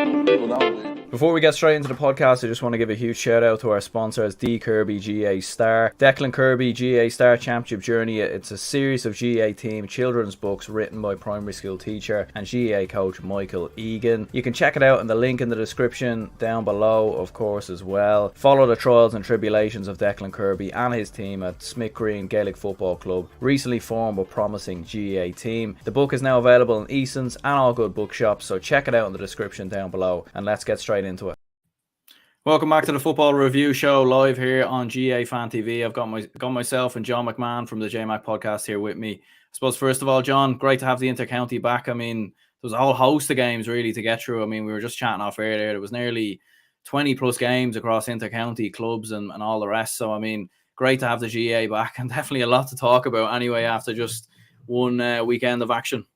People don't. Before we get straight into the podcast, I just want to give a huge shout out to our sponsors, Declan Kirby GAA Star. Declan Kirby GAA Star Championship Journey. It's a series of GAA team children's books written by primary school teacher and GAA coach Michael Egan. You can check it out in the link in the description down below, of course, as well. Follow the trials and tribulations of Declan Kirby and his team at Smithgreen Gaelic Football Club, recently formed but promising GAA team. The book is now available in Easons and all good bookshops, so check it out in the description down below, and let's get straight into it. Welcome back to the Football Review Show, live here on GAA Fan TV. I've got myself and John McMahon from the JMac podcast here with me. I suppose, first of all, John, great to have the Inter-County back. I mean, there was a whole host of games really to get through. I mean, we were just chatting off air there. There was nearly 20 plus games across Inter-County clubs and all the rest. So, I mean, great to have the GAA back, and definitely a lot to talk about anyway after just one weekend of action.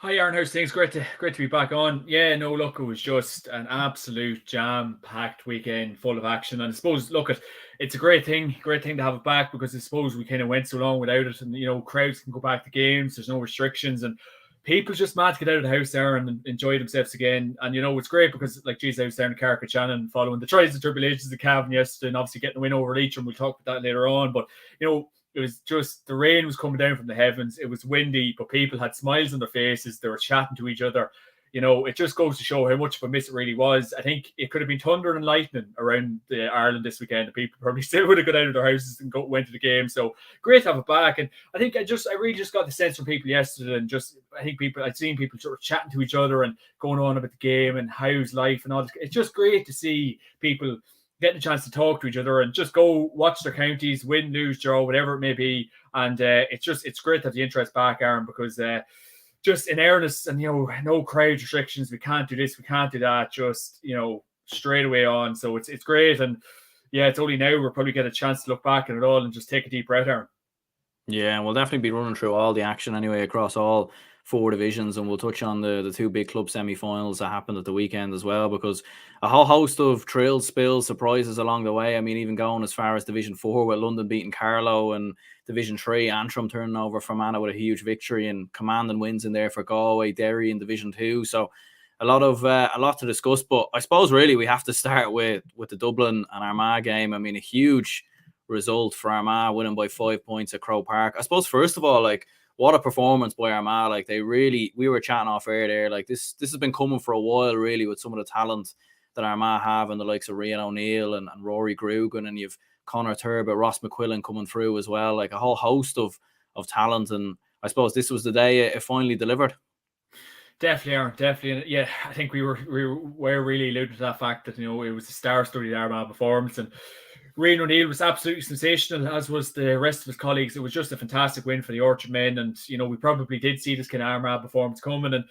Hi, Aaron. How's things? Great to be back on. Yeah, no, look, it was just an absolute jam-packed weekend full of action. And I suppose, look, it's a great thing to have it back, because I suppose we kind of went so long without it. And, you know, crowds can go back to games. There's no restrictions. And people just mad to get out of the house there and enjoy themselves again. And, you know, it's great because, like, geez, I was down in Carlow Shannon following the trials and tribulations of Cavan yesterday, and obviously getting a win over Leitrim. We'll talk about that later on. But, you know, it was just, the rain was coming down from the heavens. It was windy, but people had smiles on their faces. They were chatting to each other. You know, it just goes to show how much of a miss it really was. I think it could have been thunder and lightning around Ireland this weekend, and people probably still would have got out of their houses and went to the game. So great to have it back. And I think I really just got the sense from people yesterday, and just, I think I'd seen people sort of chatting to each other and going on about the game and how's life and all this. It's just great to see people getting a chance to talk to each other and just go watch their counties, win, lose, draw, whatever it may be. And it's great to have the interest back, Aaron, because just in earnest, and, you know, no crowd restrictions, we can't do this, we can't do that, just, you know, straight away on. So it's great. And yeah, it's only now we'll probably get a chance to look back at it all and just take a deep breath, Aaron. Yeah, and we'll definitely be running through all the action anyway across all four divisions, and we'll touch on the two big club semi-finals that happened at the weekend as well, because a whole host of thrills, spills, surprises along the way. I mean, even going as far as Division 4 with London beating Carlow, and Division 3, Antrim turning over for Fermanagh with a huge victory, and commanding wins in there for Galway Derry in Division 2. So a lot to discuss, but I suppose really we have to start with the Dublin and Armagh game. I mean, a huge result for Armagh, winning by 5 points at Croke Park. I suppose, first of all, like, what a performance by Armagh. Like, we were chatting off air there, like, this has been coming for a while really, with some of the talent that Armagh have, and the likes of Rian O'Neill and Rory Grugan, and you've Conor Turbot, Ross McQuillan coming through as well, like a whole host of talent. And I suppose this was the day it finally delivered. Definitely, Aaron, definitely. Yeah, I think we were really alluding to that fact that, you know, it was a star-studded Armagh performance, and Rian O'Neill was absolutely sensational, as was the rest of his colleagues. It was just a fantastic win for the Orchard men, and, you know, we probably did see this kind of Armagh performance coming. And,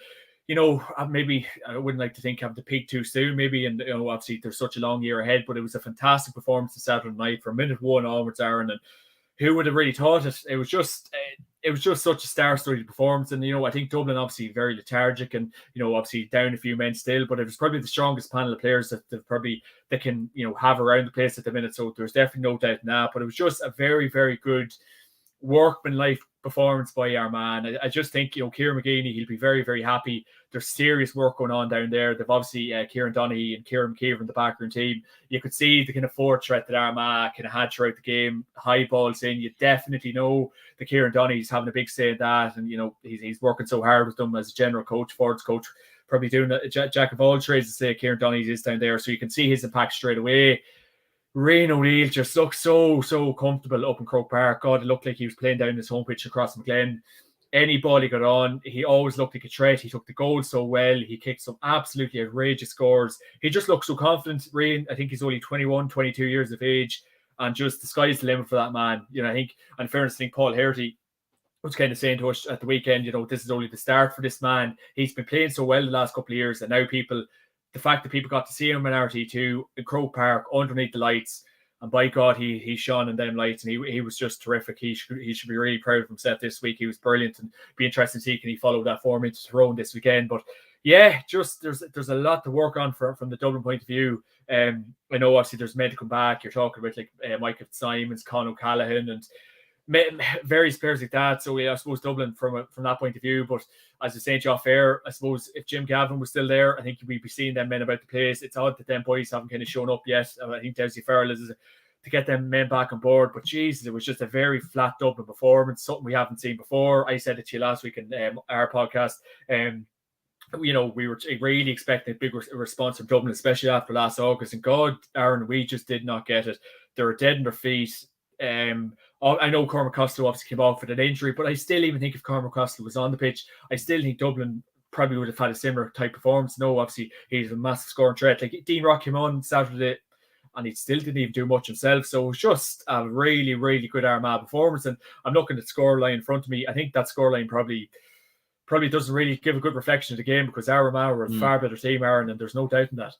you know, maybe I wouldn't like to think having to peak too soon, maybe, and, you know, obviously there's such a long year ahead, but it was a fantastic performance this Saturday night from minute one onwards, Aaron. And who would have really thought it? It was just such a star-studded performance. And, you know, I think Dublin obviously very lethargic, and, you know, obviously down a few men still, but it was probably the strongest panel of players that they can, you know, have around the place at the minute. So there's definitely no doubt in that. But it was just a very, very good workmanlike performance by Armagh. And I just think, you know, Kieran McGeaney, he'll be very, very happy. There's serious work going on down there. They've obviously Kieran Donaghy and Kieran McKeever in the backroom team. You could see the kind of forward threat that Armagh kind of had throughout the game. High balls in. You definitely know that Kieran Donaghy's having a big say in that. And, you know, he's working so hard with them as a general coach, forwards coach, probably doing a jack of all trades, to say Kieran Donaghy is down there. So you can see his impact straight away. Rian O'Neill just looked so comfortable up in Croke Park. God, it looked like he was playing down his home pitch across McGlen. Any ball he got on, he always looked like a threat. He took the goal so well. He kicked some absolutely outrageous scores. He just looked so confident. Rian, I think he's only 21, 22 years of age, and just the sky's the limit for that man. You know, I think, and in fairness, I think Paul Herty was kind of saying to us at the weekend, you know, this is only the start for this man. He's been playing so well the last couple of years, and now the fact that people got to see him in RT2 in Croke Park underneath the lights, and by God, he shone in them lights, and he was just terrific. He should be really proud of himself this week. He was brilliant, and be interesting to see can he follow that form into Tyrone this weekend. But yeah, just there's a lot to work on from the Dublin point of view. I know obviously there's men to come back. You're talking about like Michael Simons, Con O'Callaghan, and various players like that. So I suppose Dublin from that point of view. But as I say, off air, I suppose if Jim Gavin was still there, I think we'd be seeing them men about the place. It's odd that them boys haven't kind of shown up yet. I think Dessie Farrell is to get them men back on board. But Jesus, it was just a very flat Dublin performance, something we haven't seen before. I said it to you last week in our podcast. We were really expecting a big response from Dublin, especially after last August. And God, Aaron, we just did not get it. They were dead in their feet. I know Cormac Costello obviously came off with an injury, but I still even think if Cormac Costello was on the pitch, I still think Dublin probably would have had a similar type performance. No, obviously he's a massive scoring threat. Like Dean Rock came on Saturday and he still didn't even do much himself. So it was just a really, really good Armagh performance. And I'm looking at the scoreline in front of me. I think that scoreline probably doesn't really give a good reflection of the game because Armagh were a far better team, Aaron, and there's no doubt in that.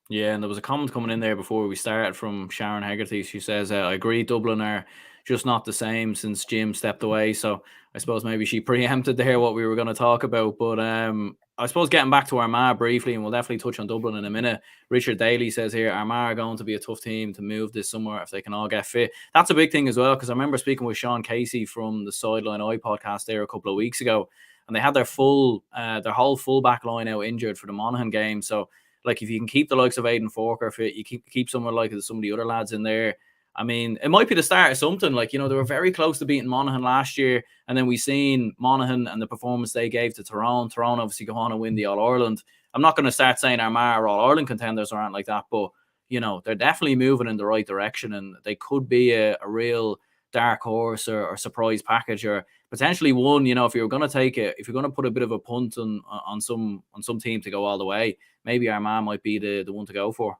Yeah, and there was a comment coming in there before we started from Sharon Hegarty. She says, I agree, Dublin are just not the same since Jim stepped away. So I suppose maybe she preempted there what we were going to talk about. But I suppose getting back to Armagh briefly, and we'll definitely touch on Dublin in a minute. Richard Daly says here, Armagh are going to be a tough team to move this summer if they can all get fit. That's a big thing as well, because I remember speaking with Sean Casey from the Sideline Eye podcast there a couple of weeks ago, and they had their whole full back line out injured for the Monaghan game. So like if you can keep the likes of Aidan Forker fit, you keep someone like some of the other lads in there. I mean, it might be the start of something. Like, they were very close to beating Monaghan last year, and then we seen Monaghan and the performance they gave to Tyrone. Tyrone obviously go on and win the All-Ireland. I'm not going to start saying Armagh are All-Ireland contenders or anything like that, but they're definitely moving in the right direction, and they could be a real dark horse or surprise package, or potentially one, if you're going to take it, if you're going to put a bit of a punt on some team to go all the way, maybe Armagh might be the one to go for.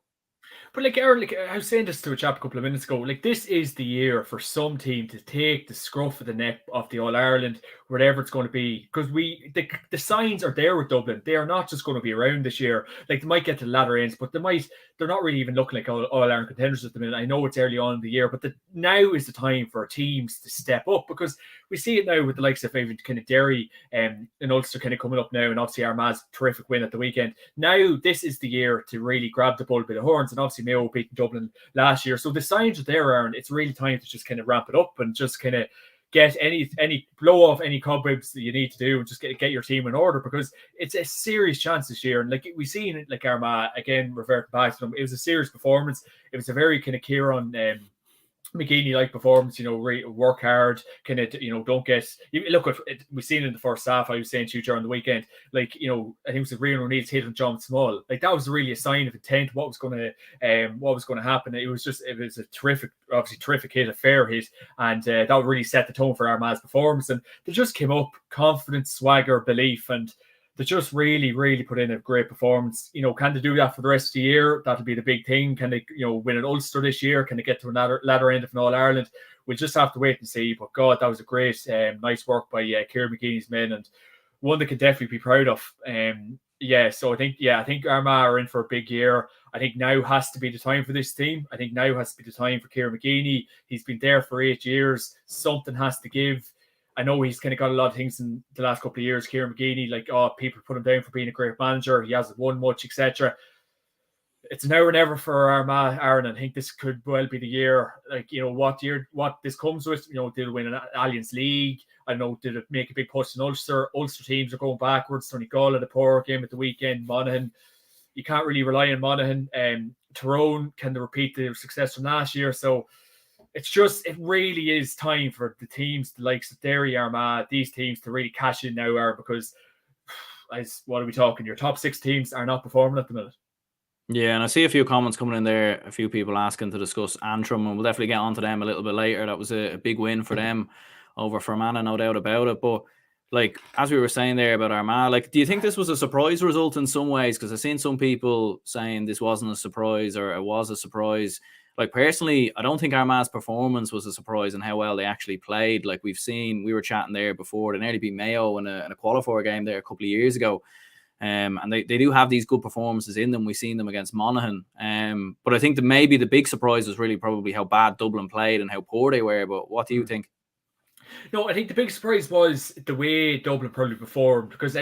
But like Aaron, I was saying this to a chap a couple of minutes ago, like this is the year for some team to take the scruff of the neck of the All-Ireland, whatever it's going to be, because the signs are there with Dublin. They are not just going to be around this year. Like they might get to the latter ends, but they're not really even looking like All-Ireland contenders at the minute. I know it's early on in the year, but now is the time for teams to step up, because we see it now with the likes of even kind of Derry and Ulster kind of coming up now, and obviously Armagh's terrific win at the weekend. Now this is the year to really grab the bull by the horns, and obviously Mayo beating Dublin last year. So the signs are there, Aaron. It's really time to just kind of ramp it up and just kind of get any blow off any cobwebs that you need to do and just get your team in order, because it's a serious chance this year. And like we've seen it, like Armagh again revert back to them. It was a serious performance. It was a very kind of Kieran McGeaney-like performance, work hard, kind of, don't get, look at it, we've seen it in the first half. I was saying to you during the weekend, like, I think it was Rian O'Neill's hit on John Small. Like that was really a sign of intent, what was going to happen. It was a terrific hit, a fair hit. And that would really set the tone for Armagh's performance. And they just came up, confidence, swagger, belief, and they just really, really put in a great performance. Can they do that for the rest of the year? That'll be the big thing. Can they, win an Ulster this year? Can they get to another ladder end of an All-Ireland? We'll just have to wait and see. But God, that was a great, nice work by Kieran McGeaney's men, and one they could definitely be proud of. So I think Armagh are in for a big year. I think now has to be the time for this team. I think now has to be the time for Kieran McGeaney. He's been there for 8 years. Something has to give. I know he's kind of got a lot of things in the last couple of years. Kieran McGeaney, people put him down for being a great manager. He hasn't won much, etc. It's now or never for Armagh, Aaron. I think this could well be the year. What this comes with. Did it win an Alliance League? I don't know. Did it make a big push in Ulster? Ulster teams are going backwards. Donegal had a poor game at the weekend. Monaghan, you can't really rely on Monaghan. Tyrone, can they repeat the success from last year? So it really is time for the teams, the likes of Derry, Armagh, these teams to really cash in now, because what are we talking? Your top 6 teams are not performing at the minute. Yeah, and I see a few comments coming in there, a few people asking to discuss Antrim, and we'll definitely get onto them a little bit later. That was a big win for them over Fermanagh, no doubt about it. But like, as we were saying there about Armagh, do you think this was a surprise result in some ways? Because I've seen some people saying this wasn't a surprise or it was a surprise. Like, personally, I don't think Armagh's performance was a surprise in how well they actually played. Like, we were chatting there before, they nearly beat Mayo in a qualifier game there a couple of years ago. And they do have these good performances in them. We've seen them against Monaghan. But I think that maybe the big surprise was really probably how bad Dublin played and how poor they were. But what do you think? No, I think the big surprise was the way Dublin probably performed, because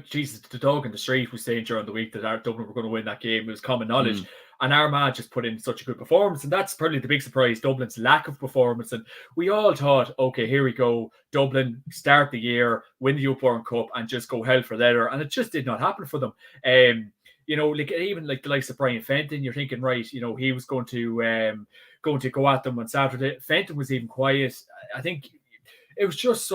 Jesus, the dog in the street was saying during the week that Dublin were going to win that game. It was common knowledge. And Armagh just put in such a good performance. And that's probably the big surprise, Dublin's lack of performance. And we all thought, okay, here we go. Dublin start the year, win the Upborn Cup, and just go hell for leather. And it just did not happen for them. Like even like the likes of Brian Fenton, you're thinking, right, he was going to go at them on Saturday. Fenton was even quiet. I think it was just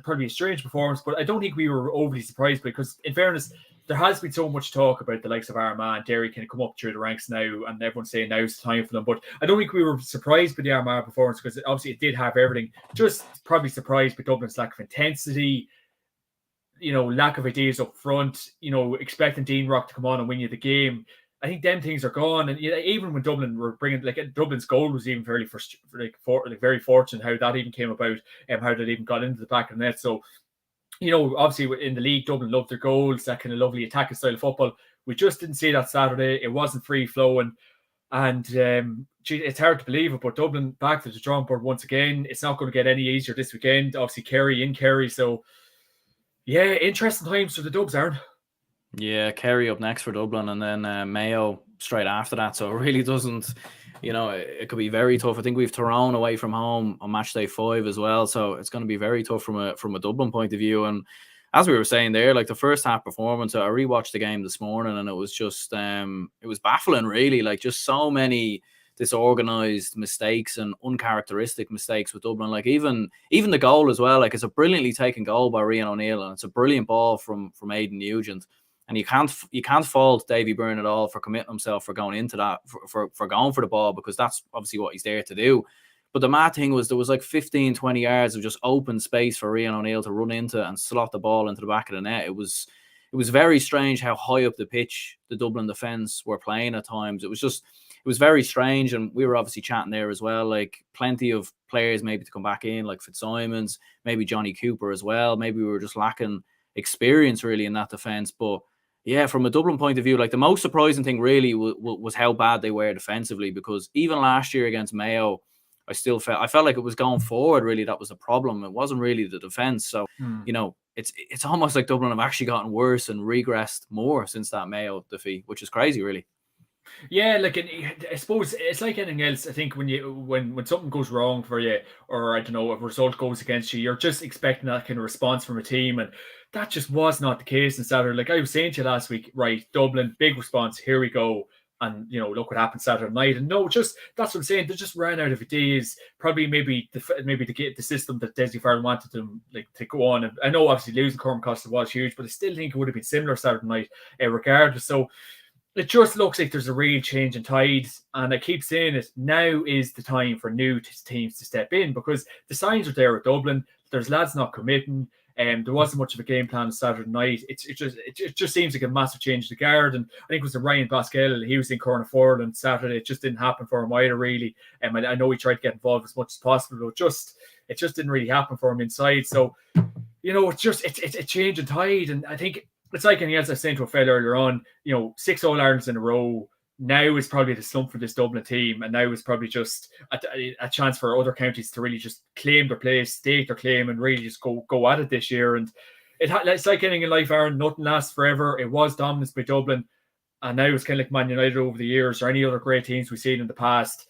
probably a strange performance, but I don't think we were overly surprised, because in fairness, there has been so much talk about the likes of Armagh and Derry kind of come up through the ranks now, and everyone's saying now's the time for them. But I don't think we were surprised by the Armagh performance, because obviously it did have everything. Just probably surprised by Dublin's lack of intensity, lack of ideas up front, expecting Dean Rock to come on and win you the game. I think them things are gone. And even when Dublin were bringing, Dublin's goal was even very fortunate how that even came about, and how that even got into the back of the net. So, obviously in the league, Dublin loved their goals, that kind of lovely attacking style of football. We just didn't see that Saturday. It wasn't free flowing. And it's hard to believe it, but Dublin back to the drawing board once again. It's not going to get any easier this weekend. Obviously, Kerry. So, yeah, interesting times for the Dubs, Aaron. Yeah, Kerry up next for Dublin, and then Mayo straight after that. So it really doesn't, it could be very tough. I think we've Tyrone away from home on match day 5 as well. So it's going to be very tough from a Dublin point of view. And as we were saying there, like the first half performance, I rewatched the game this morning, and it was just, it was baffling, really. Like just so many disorganized mistakes and uncharacteristic mistakes with Dublin. Like even the goal as well. Like it's a brilliantly taken goal by Rian O'Neill, and it's a brilliant ball from Aidan Nugent. And you can't fault Davy Byrne at all for committing himself for going into that, for going for the ball, because that's obviously what he's there to do. But the mad thing was there was like 15, 20 yards of just open space for Rian O'Neill to run into and slot the ball into the back of the net. It was very strange how high up the pitch the Dublin defence were playing at times. It was very strange, and we were obviously chatting there as well. Like plenty of players maybe to come back in, like Fitzsimons, maybe Johnny Cooper as well. Maybe we were just lacking experience really in that defence. But yeah, from a Dublin point of view, like the most surprising thing really was how bad they were defensively, because even last year against Mayo, I felt like it was going forward really that was the problem. It wasn't really the defence. So, it's almost like Dublin have actually gotten worse and regressed more since that Mayo defeat, which is crazy really. Yeah, like I suppose it's like anything else. I think when something goes wrong for you, or I don't know, a result goes against you, you're just expecting that kind of response from a team, and that just was not the case in Saturday. Like I was saying to you last week, right? Dublin, big response. Here we go. And look what happened Saturday night. And no, just that's what I'm saying. They just ran out of ideas. Probably maybe the system that Dessie Farrell wanted them to go on. And I know obviously losing Cormac Costa was huge, but I still think it would have been similar Saturday night, regardless. So it just looks like there's a real change in tides. And I keep saying it, now is the time for new teams to step in, because the signs are there at Dublin. There's lads not committing. There wasn't much of a game plan on Saturday night. It just seems like a massive change to the guard. And I think it was the Ryan Pascal. He was in corner forward on Saturday. It just didn't happen for him either, really. I know he tried to get involved as much as possible, but it just didn't really happen for him inside. So, it's a change in tide. And I think it's like anything else I was saying to a fella earlier on, 6 All-Irelands in a row. Now is probably the slump for this Dublin team, and now is probably just a chance for other counties to really just claim their place, stake their claim, and really just go at it this year. And it's like anything in life, Aaron. Nothing lasts forever. It was dominance by Dublin, and now it's kind of like Man United over the years, or any other great teams we've seen in the past.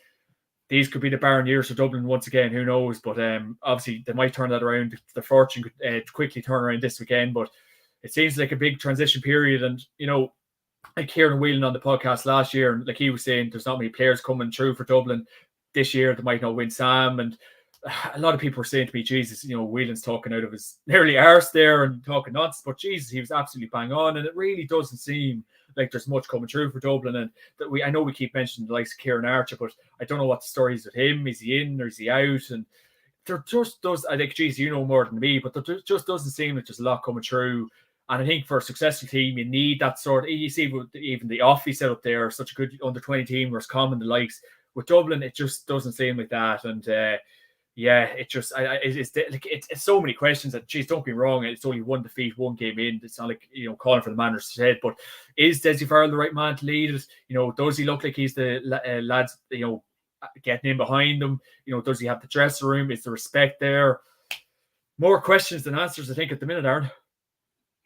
These could be the barren years for Dublin once again. Who knows? But obviously they might turn that around. The fortune could quickly turn around this weekend. But it seems like a big transition period, and like Kieran Whelan on the podcast last year, and like he was saying, there's not many players coming through for Dublin this year. They might not win Sam, and a lot of people were saying to me, Jesus, Whelan's talking out of his nearly arse there and talking nuts, but Jesus, he was absolutely bang on, and it really doesn't seem like there's much coming through for Dublin. And that I know we keep mentioning the likes of Kieran Archer, but I don't know what the story is with him. Is he in or is he out? And there just does, I think, Jesus, more than me, but there just doesn't seem like there's a lot coming through. And I think for a successful team, you need that sort of, you see, with even the Offie set up there, such a good under-20 team, whereas Common the likes. With Dublin, it just doesn't seem like that. And it's so many questions that, geez, don't be wrong, it's only one defeat, one game in. It's not like, calling for the manager's head, but is Dessie Farrell the right man to lead it? Does he look like he's the lads, getting in behind them? Does he have the dressing room? Is the respect there? More questions than answers, I think, at the minute, Aaron.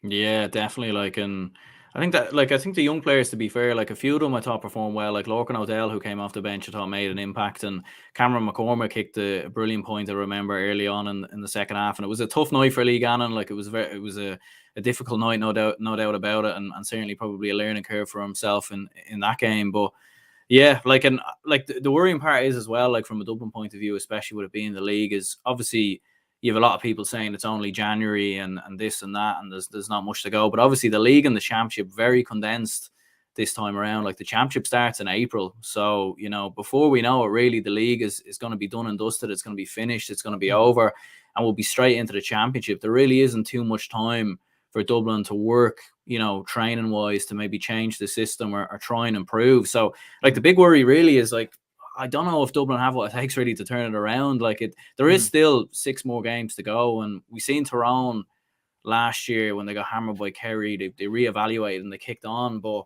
Yeah, definitely. And I think the young players, to be fair, like a few of them I thought performed well. Like Lorcan O'Dell, who came off the bench, I thought made an impact, and Cameron McCormack kicked a brilliant point, I remember, early on in the second half, and it was a tough night for Lee Gannon. Like it was a difficult night, no doubt about it, and certainly probably a learning curve for himself in that game. But yeah, the worrying part is as well, like from a Dublin point of view, especially with it being the league, is obviously you have a lot of people saying it's only January and this and that, and there's not much to go. But obviously the league and the championship very condensed this time around. Like the championship starts in April, so before we know it, really the league is going to be done and dusted. It's going to be finished. It's going to be over, and we'll be straight into the championship. There really isn't too much time for Dublin to work, training wise, to maybe change the system or try and improve. So like the big worry really is like, I don't know if Dublin have what it takes really to turn it around. There is still 6 more games to go, and we seen Tyrone last year when they got hammered by Kerry. They reevaluated and they kicked on, but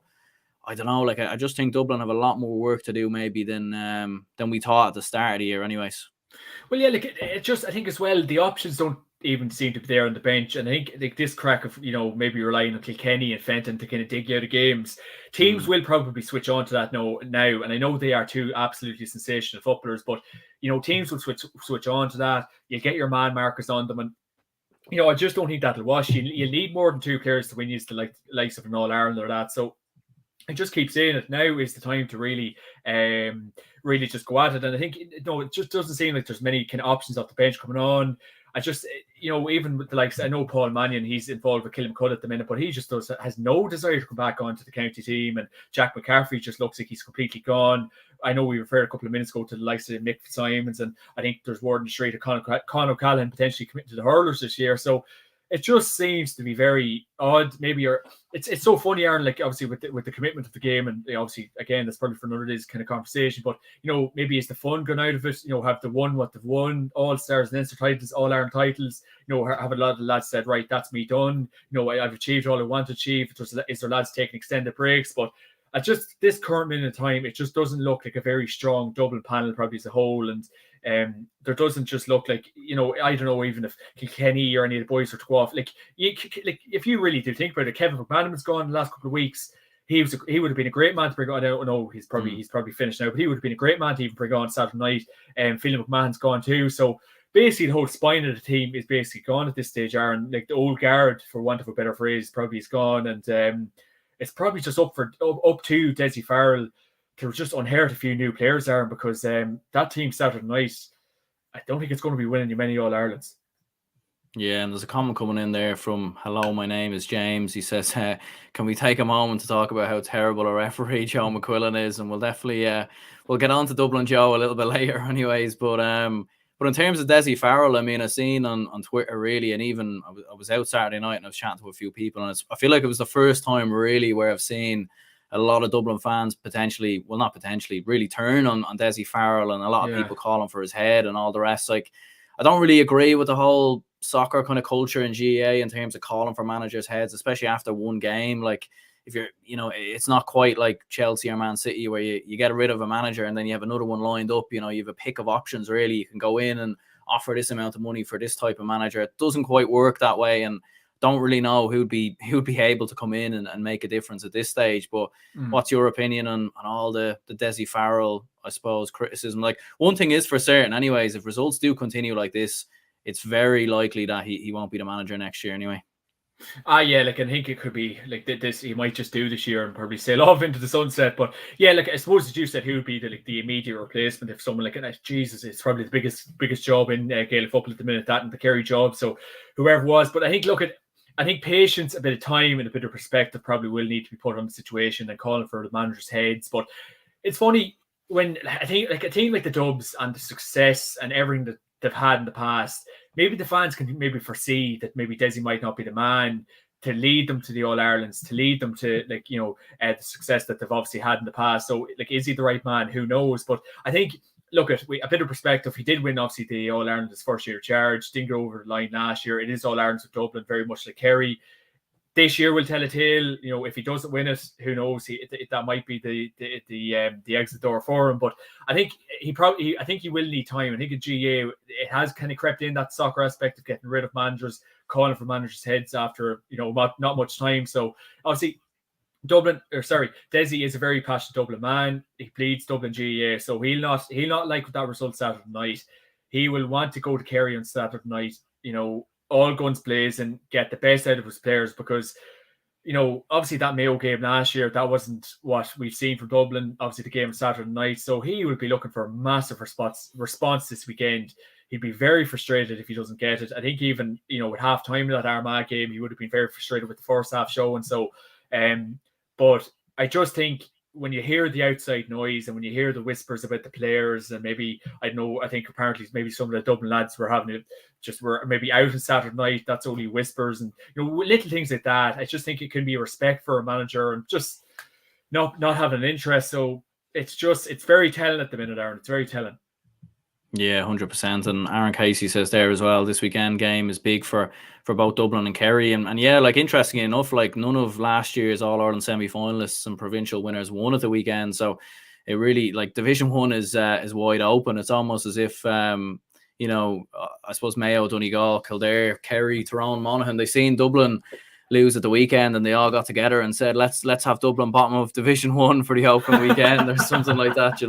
I don't know. Like I just think Dublin have a lot more work to do maybe than we thought at the start of the year, anyways. Well, yeah, like it just, I think as well, the options don't even seem to be there on the bench. And I think like this crack of, maybe relying on Kilkenny and Fenton to kind of dig you out of games, teams will probably switch on to that now. And I know they are two absolutely sensational footballers, but, teams will switch on to that. You get your man markers on them. And, I just don't think that'll wash. You need more than 2 players to win you the likes of an All-Ireland or that. So I just keep saying it. Now is the time to really just go at it. And I think, it just doesn't seem like there's many kind of options off the bench coming on. I just, even with the likes, I know Paul Mannion, he's involved with Kilmacud at the minute, but he just has no desire to come back onto the county team. And Jack McCaffrey just looks like he's completely gone. I know we referred a couple of minutes ago to the likes of Mick Simons, and I think there's word on the street of Con O'Callaghan potentially committing to the hurlers this year. So it just seems to be very odd. Maybe it's so funny, Aaron, like obviously with the commitment of the game, and obviously again that's probably for another day's kind of conversation. But maybe it's the fun going out of it. Have they won what they've won, All Stars and Leinster titles, All Ireland titles. Have a lot of the lads said, right, that's me done. I've achieved all I want to achieve. Is there lads taking extended breaks? But at just this current minute of time, it just doesn't look like a very strong Dublin panel probably as a whole. And there doesn't just look like, I don't know, even if Kilkenny or any of the boys were to go off. Like if you really do think about it, Kevin McMahon's gone the last couple of weeks. He would have been a great man to bring on. I don't know, he's probably finished now, but he would have been a great man to even bring on Saturday night. And Phelan McMahon's gone too. So basically the whole spine of the team is basically gone at this stage, Aaron. Like the old guard, for want of a better phrase, probably is gone. And it's probably just up to Dessie Farrell to just inherit a few new players, Aaron, because that team Saturday night, I don't think it's going to be winning you many All-Irelands. Yeah, and there's a comment coming in there from, hello, my name is James. He says, can we take a moment to talk about how terrible a referee Joe McQuillan is? And we'll definitely, we'll get on to Dublin Joe a little bit later anyways. But in terms of Dessie Farrell, I mean, I've seen on Twitter really, and even I was out Saturday night and I was chatting to a few people, and I feel like it was the first time really where I've seen a lot of Dublin fans really turn on Dessie Farrell, and a lot of people calling for his head and all the rest. Like, I don't really agree with the whole soccer kind of culture in GAA in terms of calling for managers' heads, especially after one game. Like, if you're, it's not quite like Chelsea or Man City where you get rid of a manager and then you have another one lined up. You have a pick of options, really. You can go in and offer this amount of money for this type of manager. It doesn't quite work that way, and don't really know who'd be able to come in and make a difference at this stage. But what's your opinion on all the Dessie Farrell, I suppose, criticism? Like, one thing is for certain anyways, if results do continue like this, it's very likely that he won't be the manager next year anyway. Yeah, like I think it could be like this. He might just do this year and probably sail off into the sunset. But yeah, like I suppose as you said, who would be the immediate replacement if someone like Jesus? It's probably the biggest job in Gaelic football at the minute, that and the Kerry job. So whoever was, but I think patience, a bit of time, and a bit of perspective probably will need to be put on the situation and calling for the managers' heads. But it's funny when I think like a team like the Dubs and the success and everything that they've had in the past, maybe the fans can maybe foresee that maybe Dessie might not be the man to lead them to the All-Irelands, to lead them to the success that they've obviously had in the past. So like, is he the right man? Who knows? But I think, look at a bit of perspective. He did win obviously the All-Ireland his first year of charge, didn't go over the line last year. It is All-Irelands with Dublin, very much like Kerry. This year will tell a tale. If he doesn't win it, who knows? That might be the exit door for him. But I think he will need time. I think in GAA it has kind of crept in, that soccer aspect of getting rid of managers, calling for managers' heads after not much time. So obviously Dessie is a very passionate Dublin man. He bleeds Dublin GAA, so he'll not like that result Saturday night. He will want to go to Kerry on Saturday night, all guns blazing, get the best out of his players, because obviously that Mayo game last year, that wasn't what we've seen from Dublin. Obviously the game on Saturday night, so he will be looking for a massive response this weekend. He'd be very frustrated if he doesn't get it. I think even with half time in that Armagh game, he would have been very frustrated with the first half show, and so. But I just think when you hear the outside noise and when you hear the whispers about the players, and maybe I think apparently maybe some of the Dublin lads were maybe out on Saturday night. That's only whispers, and little things like that. I just think it can be a respect for a manager and just not having an interest. So it's very telling at the minute, Aaron. It's very telling. Yeah, 100%. And Aaron Casey says there as well, this weekend game is big for both Dublin and Kerry. And yeah, like interestingly enough, like none of last year's All-Ireland semi-finalists and provincial winners won at the weekend. So it really, like Division 1 is wide open. It's almost as if, I suppose Mayo, Donegal, Kildare, Kerry, Tyrone, Monaghan, they seen Dublin lose at the weekend and they all got together and said, let's have Dublin bottom of Division 1 for the open weekend or something like that,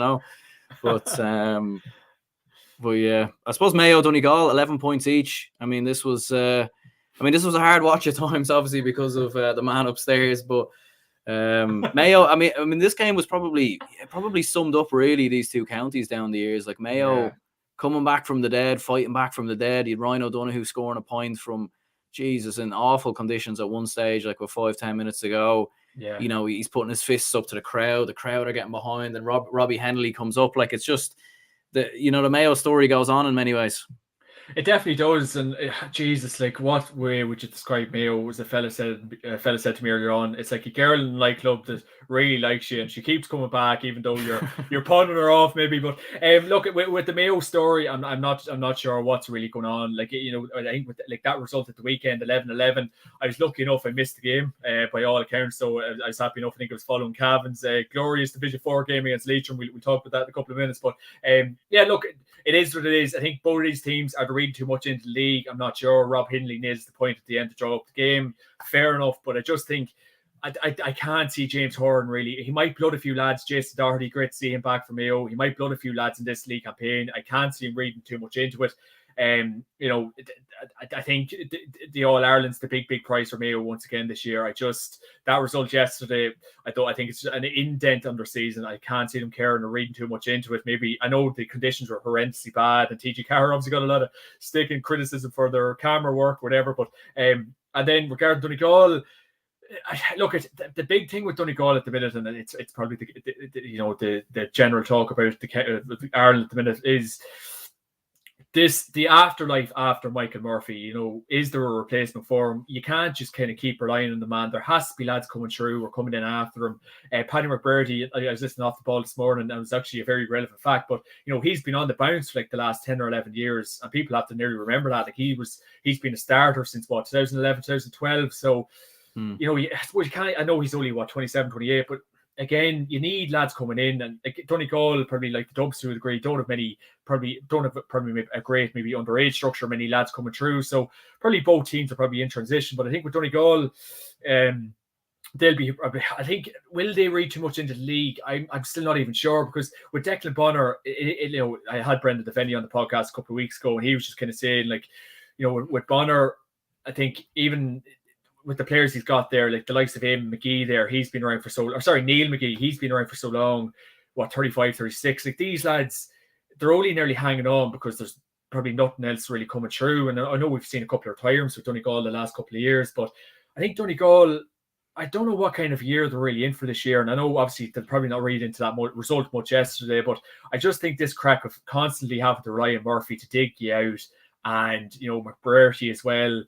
But yeah, I suppose Mayo, Donegal, 11 points each. I mean, this was a hard watch at times, obviously because of the man upstairs. But Mayo, I mean, this game was probably summed up really these two counties down the years. Like Mayo coming back from the dead, fighting back from the dead. You had Ryan O'Donoghue scoring a point from Jesus in awful conditions at one stage, like with 5-10 minutes to go. Yeah, he's putting his fists up to the crowd. The crowd are getting behind, and Robbie Henley comes up. Like it's just. The Mayo story goes on in many ways. It definitely does, and Jesus, like what way would you describe Mayo? As a fella said to me earlier on, it's like a girl in a nightclub that really likes you, and she keeps coming back, even though you're pawning her off, maybe. But look, with the Mayo story, I'm not sure what's really going on. Like I think with like that result at the weekend, 11-11, I was lucky enough I missed the game by all accounts, so I was happy enough. I think I was following Cavan's glorious Division 4 game against Leitrim. We'll talk about that in a couple of minutes, but look. It is what it is. I think both of these teams are reading too much into the league. I'm not sure. Rob Hindley nails the point at the end to draw up the game. Fair enough, but I just think I can't see James Horan really. He might blood a few lads. Jason Doherty, great to see him back from Mayo. He might blood a few lads in this league campaign. I can't see him reading too much into it. I think the All Ireland's the big prize for Mayo once again this year. That result yesterday, I think it's an indent on their season. I can't see them caring or reading too much into it. Maybe I know the conditions were horrendously bad, and TG Carr obviously got a lot of stick and criticism for their camera work, whatever. But and then regarding Donegal. Look, the big thing with Donegal at the minute, and it's probably the general talk about the Ireland at the minute is the afterlife after Michael Murphy. Is there a replacement for him? You can't just kind of keep relying on the man. There has to be lads coming through or coming in after him. Paddy McBurdy, I was listening off the ball this morning, and it was actually a very relevant fact. But he's been on the bounce for like the last 10 or 11 years, and people have to nearly remember that. Like he's been a starter since 2011, 2012. So. I suppose you can't. I know he's only 27, 28, but again, you need lads coming in, and like Donegal, probably like the Dubs to a degree, don't have a great maybe underage structure, many lads coming through. So probably both teams are probably in transition. But I think with Donegal, they'll be. I think will they read too much into the league? I'm still not even sure, because with Declan Bonner, I had Brendan Defendy on the podcast a couple of weeks ago, and he was just kind of saying like, with Bonner, I think even. With the players he's got there, like the likes of him, McGee there, Neil McGee, he's been around for so long, 35, 36. Like these lads, they're only nearly hanging on because there's probably nothing else really coming through. And I know we've seen a couple of retirements with Donegal the last couple of years, but I think Donegal, I don't know what kind of year they're really in for this year. And I know obviously they'll probably not read into that result much yesterday, but I just think this crack of constantly having to rely on Murphy to dig you out, and, McBurty as well,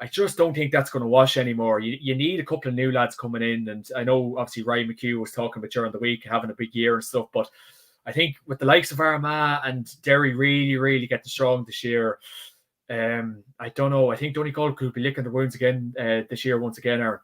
I just don't think that's going to wash anymore. You need a couple of new lads coming in. And I know, obviously, Ryan McHugh was talking about during the week, having a big year and stuff. But I think with the likes of Armagh and Derry really, really getting strong this year, I don't know. I think Donegal could be licking their wounds again this year once again, Aaron.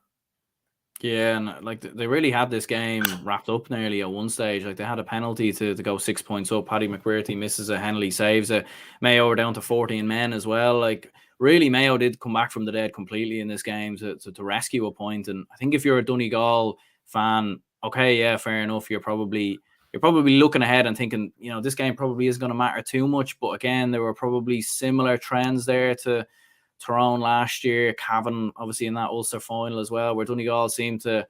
Yeah, and like they really had this game wrapped up nearly at one stage. Like they had a penalty to go 6 points up. Paddy McQuarrie misses a Henley saves it. Mayo were down to 14 men as well. Like really, Mayo did come back from the dead completely in this game to rescue a point. And I think if you're a Donegal fan, okay, yeah, fair enough. You're probably looking ahead and thinking, this game probably isn't going to matter too much. But again, there were probably similar trends there to Tyrone last year, Cavan obviously in that Ulster final as well, where Donegal seem to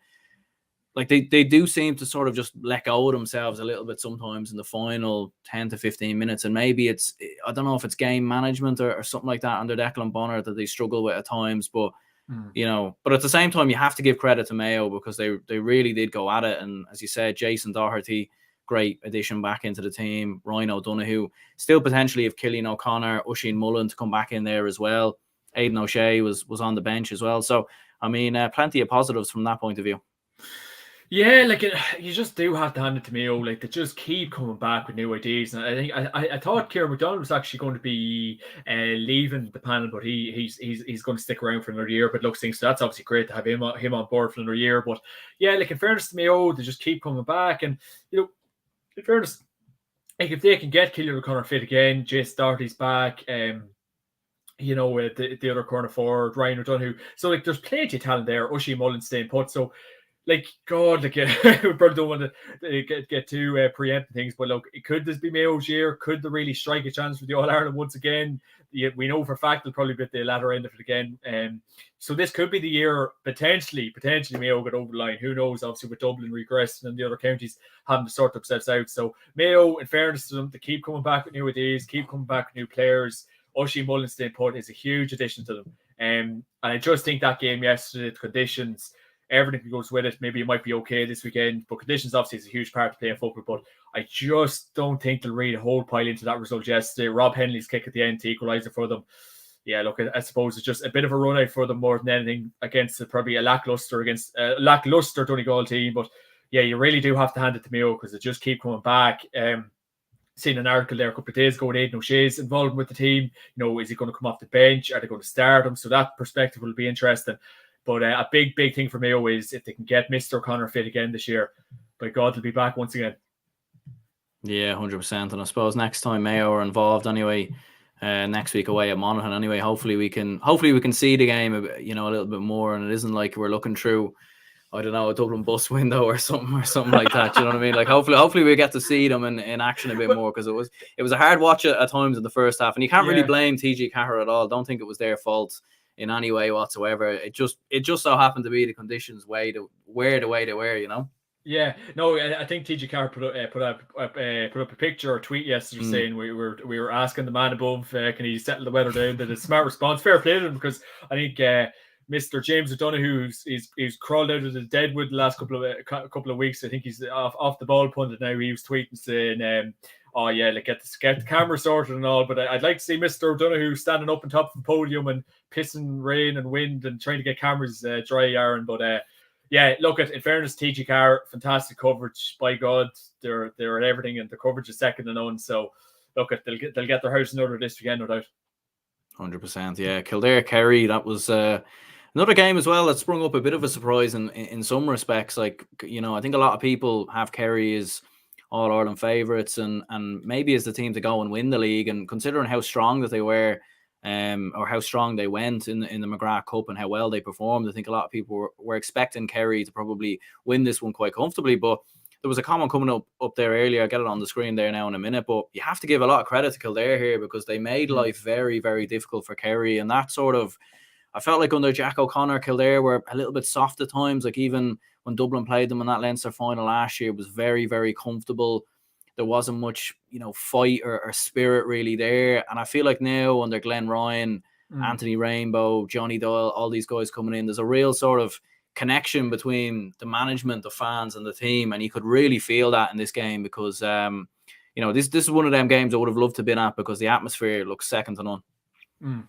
they do seem to sort of just let go of themselves a little bit sometimes in the final 10 to 15 minutes. And maybe I don't know if it's game management or something like that under Declan Bonner that they struggle with at times. But, but at the same time, you have to give credit to Mayo because they really did go at it. And as you said, Jason Doherty, great addition back into the team. Ryan O'Donoghue, still potentially have Killian O'Connor, Oisin Mullen to come back in there as well. Aidan O'Shea was on the bench as well. So, I mean, plenty of positives from that point of view. Yeah, like you just do have to hand it to Mayo. Like they just keep coming back with new ideas, and I think I thought Kieran McDonald was actually going to be leaving the panel, but he's going to stick around for another year. But look, so that's obviously great to have him on board for another year. But yeah, like in fairness to Mayo, they just keep coming back, and in fairness, like if they can get Killian O'Connor fit again, Jace Doherty's back. The other corner forward, Ryan O'Donoghue. So like there's plenty of talent there. Oisin Mullen staying put. So like God, like we probably don't want to get too preempting things, but look, could this be Mayo's year? Could they really strike a chance for the All Ireland once again? We know for a fact they'll probably be at the latter end of it again. So this could be the year potentially Mayo get over the line. Who knows? Obviously with Dublin regressing and the other counties having to sort themselves out. So Mayo, in fairness to them, they keep coming back with new ideas, keep coming back with new players. Oisin Mullen staying put is a huge addition to them. And I just think that game yesterday, the conditions, everything goes with it. Maybe it might be okay this weekend, but conditions obviously is a huge part of playing football. But I just don't think they'll read a whole pile into that result yesterday. Rob Henley's kick at the end to equalise it for them. Yeah, look, I suppose it's just a bit of a run out for them more than anything against probably a lackluster Donegal team. But yeah, you really do have to hand it to Mayo because they just keep coming back. Seen an article there a couple of days ago with Aidan O'Shea's involved with the team. Is he going to come off the bench? Are they going to start him? So that perspective will be interesting. But a big thing for Mayo is if they can get Mr. O'Connor fit again this year, by God, they'll be back once again. Yeah, 100%. And I suppose next time Mayo are involved anyway, next week away at Monaghan anyway, hopefully we can see the game a little bit more, and it isn't like we're looking through, I don't know, a Dublin bus window or something like that. You know what I mean? Like hopefully we get to see them in action a bit more, because it was a hard watch at times in the first half, and you can't really blame TG Cahir at all. Don't think it was their fault in any way whatsoever. It just so happened to be the conditions the way they were, Yeah, no, I think TG Carr put up a picture or tweet yesterday saying we were asking the man above, can he settle the weather down? That a smart response, fair play to him, because I think Mr. James O'Donoghue he's crawled out of the deadwood the last couple of weeks. I think he's off the ball pundit now. He was tweeting saying, "Oh yeah, like get the camera sorted and all." But I'd like to see Mr. O'Donoghue standing up on top of the podium and pissing rain and wind and trying to get cameras dry, Aaron. But yeah, look, in fairness, TG Carr, fantastic coverage. By God, they're at everything, and the coverage is second to none. So look, they'll get their house in order this weekend, no doubt. 100%. Yeah, Kildare Kerry, that was another game as well that sprung up a bit of a surprise in some respects. Like, I think a lot of people have Kerry as All-Ireland favourites and maybe as the team to go and win the league. And considering how strong that they were, or how strong they went in the McGrath Cup and how well they performed, I think a lot of people were expecting Kerry to probably win this one quite comfortably. But there was a comment coming up there earlier. I'll get it on the screen there now in a minute. But you have to give a lot of credit to Kildare here, because they made life very, very difficult for Kerry. And that sort of, I felt like under Jack O'Connor, Kildare were a little bit soft at times. Like even when Dublin played them in that Leinster final last year, it was very, very comfortable. There wasn't much, fight or spirit really there. And I feel like now under Glenn Ryan, Anthony Rainbow, Johnny Doyle, all these guys coming in, there's a real sort of connection between the management, the fans, and the team. And you could really feel that in this game, because, this is one of them games I would have loved to have been at, because the atmosphere looks second to none.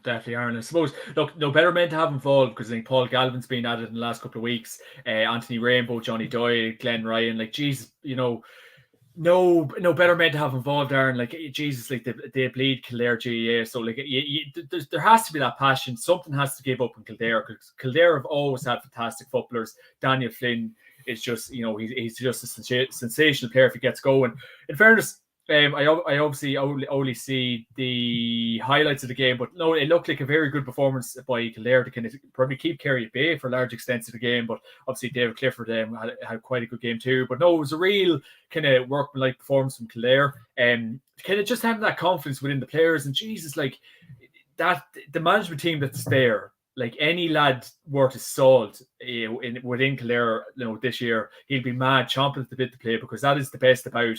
Definitely, Aaron. I suppose, look, no better men to have involved, because I think Paul Galvin's been added in the last couple of weeks. Anthony Rainbow, Johnny Doyle, Glenn Ryan, like, Jesus, no better men to have involved, Aaron. Like, Jesus, like they bleed Kildare GAA, so like there has to be that passion. Something has to give up in Kildare, because Kildare have always had fantastic footballers. Daniel Flynn is just, he's just a sensational player if he gets going. In fairness, I obviously only see the highlights of the game, but no, it looked like a very good performance by Kildare to kind of probably keep Kerry at bay for large extents of the game. But obviously David Clifford had quite a good game too. But no, it was a real kind of workmanlike performance from Kildare, and kind of just having that confidence within the players. And Jesus, like that, the management team that's there, like any lad worth his salt within Kildare, this year, he'll be mad chomping at the bit to play, because that is the best about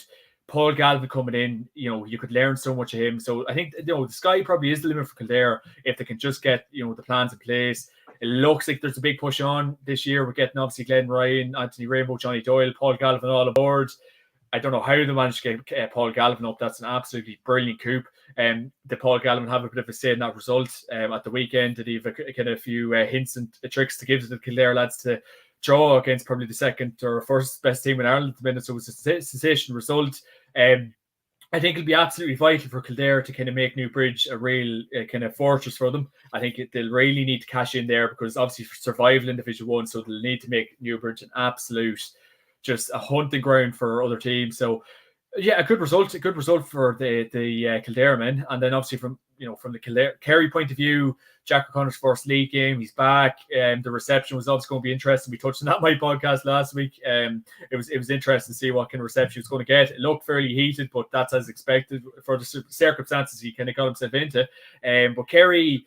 Paul Galvin coming in. You could learn so much of him. So I think, the sky probably is the limit for Kildare if they can just get, the plans in place. It looks like there's a big push on this year. We're getting obviously Glenn Ryan, Anthony Rainbow, Johnny Doyle, Paul Galvin all aboard. I don't know how they managed to get Paul Galvin up. That's an absolutely brilliant coup. Did Paul Galvin have a bit of a say in that result at the weekend? Did he have a few hints and tricks to give to the Kildare lads to draw against probably the second or first best team in Ireland at the minute? So it was a sensational result. I think it'll be absolutely vital for Kildare to kind of make Newbridge a real kind of fortress for them. I think they'll really need to cash in there, because obviously for survival in Division 1, so they'll need to make Newbridge an absolute, just a hunting ground for other teams. So yeah, a good result for the Kildare men. And then obviously from the Kerry point of view, Jack O'Connor's first league game, he's back. The reception was obviously going to be interesting. We touched on that in my podcast last week. It was interesting to see what kind of reception he was going to get. It looked fairly heated, but that's as expected for the circumstances he kind of got himself into. But Kerry,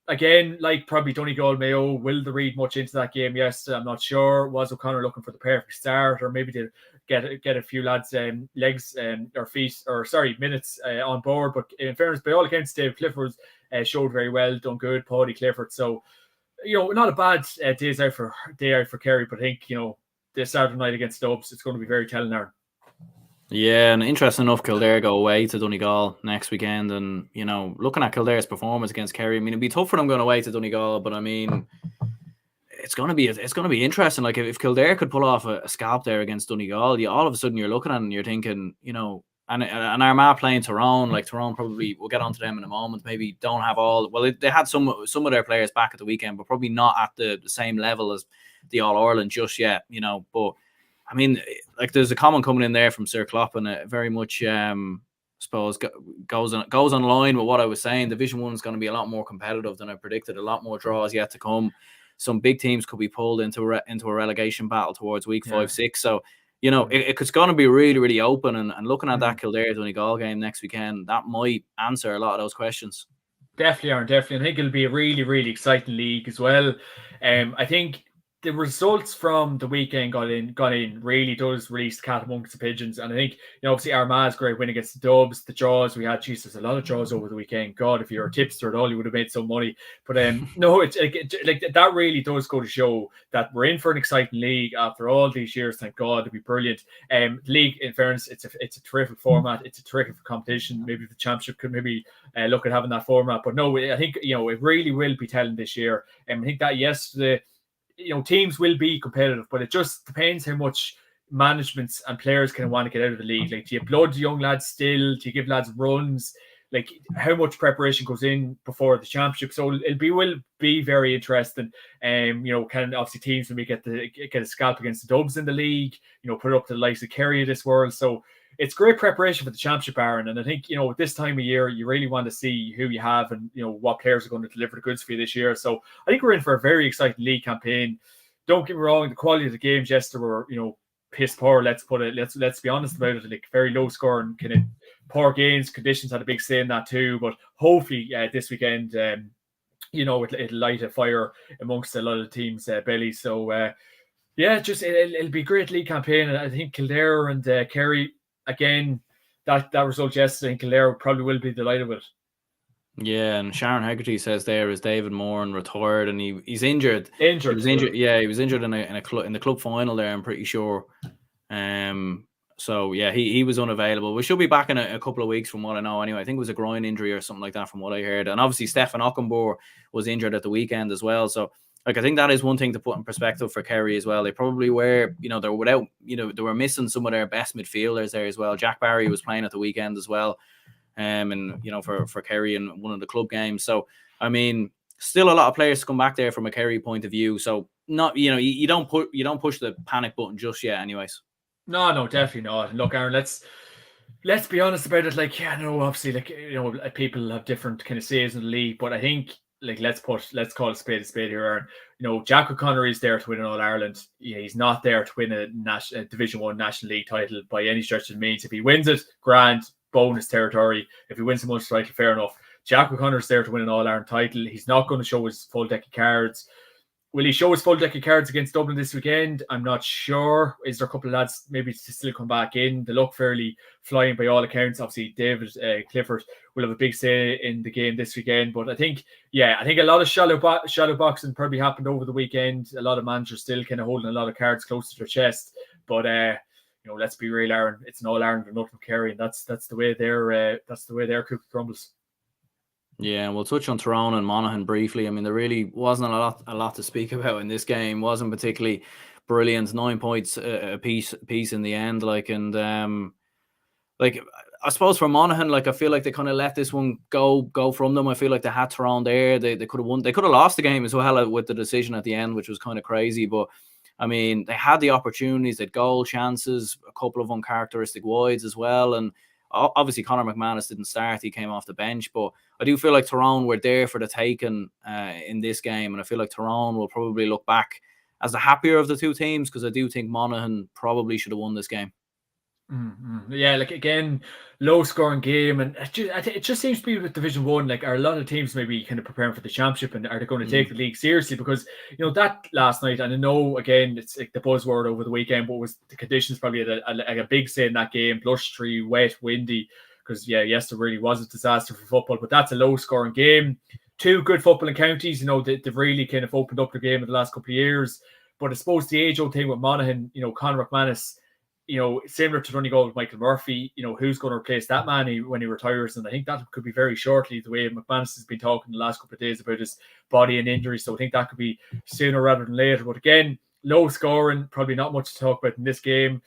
again, like probably Donegal, Mayo, will they read much into that game? Yes, I'm not sure. Was O'Connor looking for the perfect start, or maybe to get a few lads' legs or feet, or sorry, minutes on board? But in fairness, by all accounts, Dave Clifford showed very well, done good. Paddy Clifford, so not a bad day out for Kerry. But I think this Saturday night against Dubs, it's going to be very telling there. Yeah, and interesting enough, Kildare go away to Donegal next weekend, and looking at Kildare's performance against Kerry, I mean, it'd be tough for them going away to Donegal, but I mean, it's going to be interesting. Like if Kildare could pull off a scalp there against Donegal, all of a sudden you're looking at it and you're thinking, and Armagh playing Tyrone, like Tyrone probably, we'll get onto them in a moment, maybe don't have all, well, they had some of their players back at the weekend, but probably not at the same level as the All-Ireland just yet, but I mean, like there's a comment coming in there from Sir Klopp, and it very much, suppose, goes on line with what I was saying. Division 1 is going to be a lot more competitive than I predicted. A lot more draws yet to come. Some big teams could be pulled into a relegation battle towards week 5, 6. So it's going to be really, really open. And looking at that Kildare Donegal game next weekend, that might answer a lot of those questions. Definitely, Aaron. Definitely. I think it'll be a really, really exciting league as well. I think the results from the weekend got in really does release the cat amongst the pigeons. And I think, obviously Armagh's great win against the Dubs, the draws we had. Jesus, a lot of draws over the weekend. God, if you're a tipster at all, you would have made some money. But no, it's like that really does go to show that we're in for an exciting league after all these years. Thank God, it'd be brilliant. The league, in fairness, it's a terrific format. It's a terrific competition. Maybe the championship could maybe look at having that format. But no, I think it really will be telling this year. And I think that yesterday, teams will be competitive, but it just depends how much managements and players kind of want to get out of the league. Like, do you blood young lads still? Do you give lads runs? Like, how much preparation goes in before the championship? So will be very interesting. Can obviously teams when we get a scalp against the Dubs in the league, put it up to the likes of Kerry of this world. So it's great preparation for the championship, Aaron. And I think, this time of year, you really want to see who you have and, what players are going to deliver the goods for you this year. So I think we're in for a very exciting league campaign. Don't get me wrong, the quality of the games yesterday were, piss poor. Let's be honest about it. Like, very low score and kind of poor games. Conditions had a big say in that too. But hopefully this weekend, it'll light a fire amongst a lot of the teams' bellies. So, it'll be a great league campaign. And I think Kildare and Kerry, again, that result yesterday in Kildare probably will be delighted with it. Yeah, and Sharon Hegarty says there is David Moran retired, and he's injured. He was injured. Yeah, he was injured in the club final there, I'm pretty sure. So yeah, he was unavailable. We should be back in a couple of weeks from what I know. Anyway, I think it was a groin injury or something like that from what I heard. And obviously Stefan Ockenbohr was injured at the weekend as well. So Like, I think that is one thing to put in perspective for Kerry as well. They probably were, they were without, they were missing some of their best midfielders there as well. Jack Barry was playing at the weekend as well, and for Kerry in one of the club games. So I mean, still a lot of players to come back there from a Kerry point of view. So not, you don't push the panic button just yet, anyways. No, definitely not. And look, Aaron, let's be honest about it. Like, yeah, no, obviously, like, people have different kind of says in the league, but I think, like, let's call a spade here, Aaron. Jack O'Connor is there to win an All Ireland. Yeah, he's not there to win a Division 1 National League title by any stretch of the means. If he wins it, grand, bonus territory. If he wins the Munster title, fair enough. Jack O'Connor's there to win an All Ireland title. He's not going to show his full deck of cards. Will he show his full deck of cards against Dublin this weekend? I'm not sure. Is there a couple of lads maybe to still come back in? They look fairly flying by all accounts. Obviously, David Clifford will have a big say in the game this weekend. But I think a lot of shallow boxing probably happened over the weekend. A lot of managers still kind of holding a lot of cards close to their chest. But let's be real, Aaron. It's an All Ireland or nothing Kerry, and that's the way their cookie crumbles. Yeah, we'll touch on Tyrone and Monaghan briefly. I mean, there really wasn't a lot to speak about in this game. Wasn't particularly brilliant. 9 points a piece in the end. I suppose for Monaghan, I feel like they kind of let this one go from them. I feel like they had Tyrone there. They could have won. They could have lost the game as well with the decision at the end, which was kind of crazy. But I mean, they had the opportunities. They had goal chances, a couple of uncharacteristic wides as well, and obviously Conor McManus didn't start. He came off the bench, but I do feel like Tyrone were there for the taking in this game, and I feel like Tyrone will probably look back as the happier of the two teams, because I do think Monaghan probably should have won this game. Mm-hmm. Yeah, again, low scoring game, and it just seems to be with Division 1. Are a lot of teams maybe kind of preparing for the championship, and are they going to take the league seriously? Because that last night, and I know again it's like the buzzword over the weekend, but was the conditions probably had a big say in that game: blustery, wet, windy. Because yesterday really was a disaster for football, but that's a low scoring game. Two good footballing counties, they've really kind of opened up their game in the last couple of years. But I suppose the age-old thing with Monaghan, Conor McManus, similar to Donegal with Michael Murphy, who's going to replace that man when he retires? And I think that could be very shortly, the way McManus has been talking the last couple of days about his body and injury. So I think that could be sooner rather than later. But again, low scoring, probably not much to talk about in this game.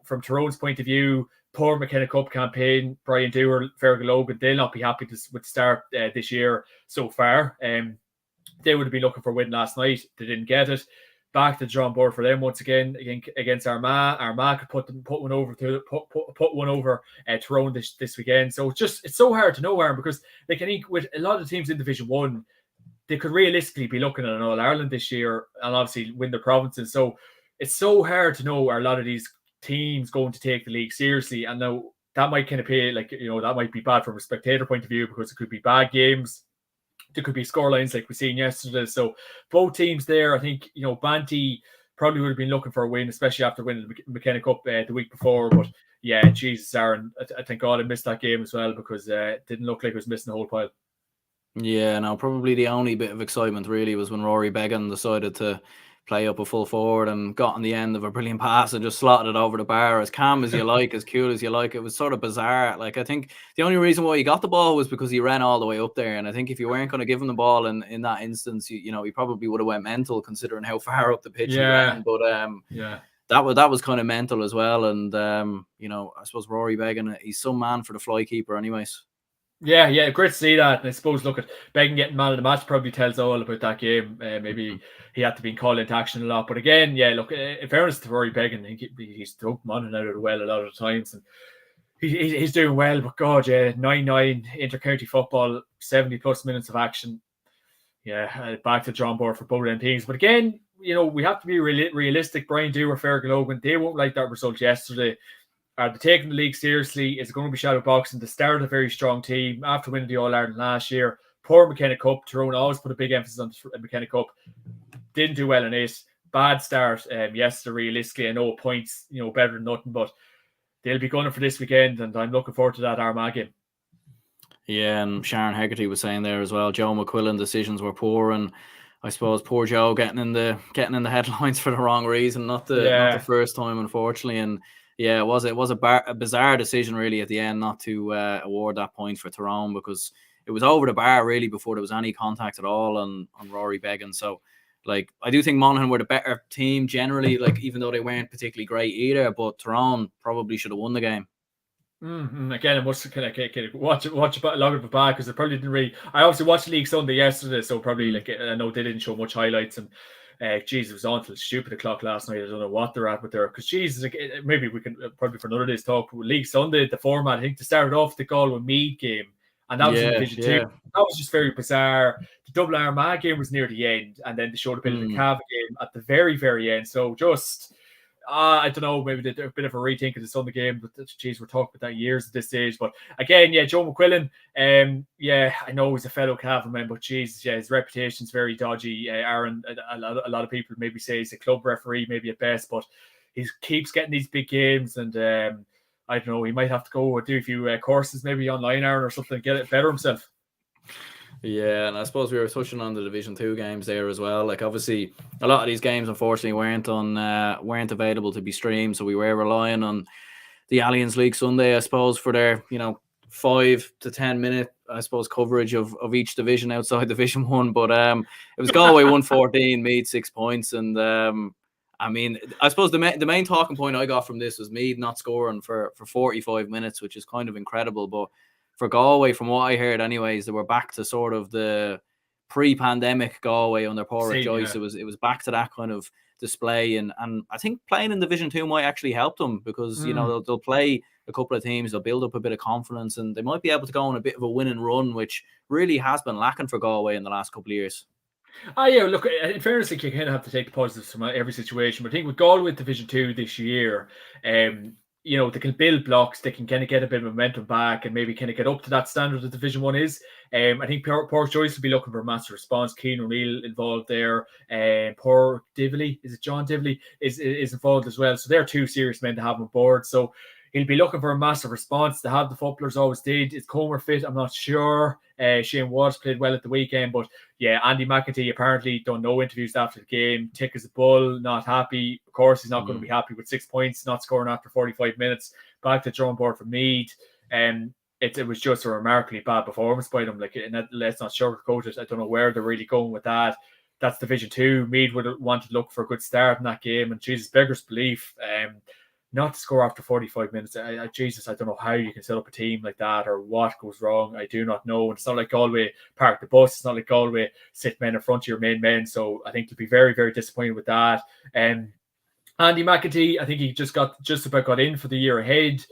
From Tyrone's point of view, poor McKenna Cup campaign, Brian Dewar, Farrell Logan, they'll not be happy with the start this year so far. They would have been looking for a win last night. They didn't get it. Back to the drawing board for them once again against Armagh. Armagh could put one over Tyrone this weekend. So it's so hard to know, Aaron, because they can with a lot of teams in Division 1, they could realistically be looking at an All Ireland this year and obviously win their provinces. So it's so hard to know, are a lot of these teams going to take the league seriously? And now that might kind of pay, that might be bad from a spectator point of view, because it could be bad games. There could be scorelines like we seen yesterday. So both teams there, I think, Banty probably would have been looking for a win, especially after winning the McKenna Cup the week before. But yeah, Jesus, Aaron, I thank God I missed that game as well, because it didn't look like it was missing the whole pile. Yeah, no, probably the only bit of excitement really was when Rory Beggan decided to play up a full forward and got on the end of a brilliant pass and just slotted it over the bar, as calm as you like, as cool as you like. It was sort of bizarre. I think the only reason why he got the ball was because he ran all the way up there. And I think if you weren't going to give him the ball in that instance, he probably would have went mental, considering how far up the pitch he ran. But that was kind of mental as well. And I suppose Rory Beggan, he's some man for the fly keeper anyways. Yeah, great to see that. And I suppose, look, at Beggan getting man of the match probably tells all about that game. Maybe he had to be called into action a lot. But again, look, in fairness to Rory Beggan, I think he's thrown Monaghan out of the well a lot of times. And he's doing well. But God, 9-9 inter-county football, 70-plus minutes of action. Yeah, back to the drawing board for both them teams. But again, we have to be realistic. Brian Dewar, Farrell Logan, they won't like that result yesterday. Are they taking the league seriously? Is it going to be shadow boxing? They started a very strong team after winning the All-Ireland last year. Poor McKenna Cup. Tyrone always put a big emphasis on the McKenna Cup. Didn't do well in it. Bad start yesterday, realistically. I know points, better than nothing, but they'll be going for this weekend, and I'm looking forward to that Armagh game. Yeah, and Sharon Hegarty was saying there as well, Joe McQuillan decisions were poor, and I suppose poor Joe getting in the headlines for the wrong reason, not the first time, unfortunately. And yeah, it was a bizarre decision really at the end not to award that point for Tyrone, because it was over the bar really before there was any contact at all on Rory Beggan. So Like, I do think Monaghan were the better team generally, like, even though they weren't particularly great either, but Tyrone probably should have won the game. Again, I must kind of watch a lot of it back, because they probably didn't really. I obviously watched League Sunday yesterday, so probably like I know they didn't show much highlights, and Jesus, it was on till stupid o'clock last night. I don't know what they're at with there, because Jesus, like, maybe we can probably for another day's talk. League Sunday, the format, I think they started off the Galway Meath game, and that was in Division 2. That was just very bizarre. The Dublin Armagh game was near the end, and then they showed a bit of the Cav game at the very, very end. So just. I don't know, maybe they're a bit of a rethink of the Sunday game, but geez, we're talking about that years at this stage. But again, Joe McQuillan, I know he's a fellow Cavalman, but Jesus, his reputation's very dodgy. Aaron, a lot of people maybe say he's a club referee, maybe at best, but he keeps getting these big games, and I don't know, he might have to go do a few courses maybe online, Aaron, or something, get it better himself. Yeah, and I suppose we were touching on the Division 2 games there as well. Like, obviously, a lot of these games unfortunately weren't available to be streamed, so we were relying on the Allianz League Sunday, I suppose, for their 5 to 10 minute, I suppose, coverage of each division outside Division 1. But it was Galway 114, Meath 6 points, and I mean, I suppose the main talking point I got from this was Meath not scoring for 45 minutes, which is kind of incredible, but for Galway, from what I heard anyways, they were back to sort of the pre-pandemic Galway under Porrick Joyce. Yeah. It was back to that kind of display, and I think playing in Division 2 might actually help them, because they'll play a couple of teams, they'll build up a bit of confidence, and they might be able to go on a bit of a winning run, which really has been lacking for Galway in the last couple of years. Look, in fairness, like, you kind of have to take the positives from every situation, but I think with Galway Division 2 this year, they can build blocks, they can kind of get a bit of momentum back, and maybe kind of get up to that standard that Division 1 is. I think Porrick Joyce will be looking for a massive response. Keane O'Neill involved there. Poor Divley, is it John Divley, is involved as well. So they're two serious men to have on board. So he'll be looking for a massive response. To have the footballers always did. Is Comer fit? I'm not sure. Shane Watts played well at the weekend, but Andy McEntee apparently done no interviews after the game. Tick as a bull, not happy. Of course, he's not going to be happy with 6 points, not scoring after 45 minutes. Back to the drawing board for Meath. It was just a remarkably bad performance by them. Like, let's not sugarcoat it. I don't know where they're really going with that. That's Division 2. Meath would want to look for a good start in that game, and Jesus, beggars belief. Not to score after 45 minutes. Jesus, I don't know how you can set up a team like that, or what goes wrong. I do not know. And it's not like Galway park the bus. It's not like Galway sit men in front of your main men. So I think you'll be very, very disappointed with that. Andy McEntee, I think he just about got in for the year ahead.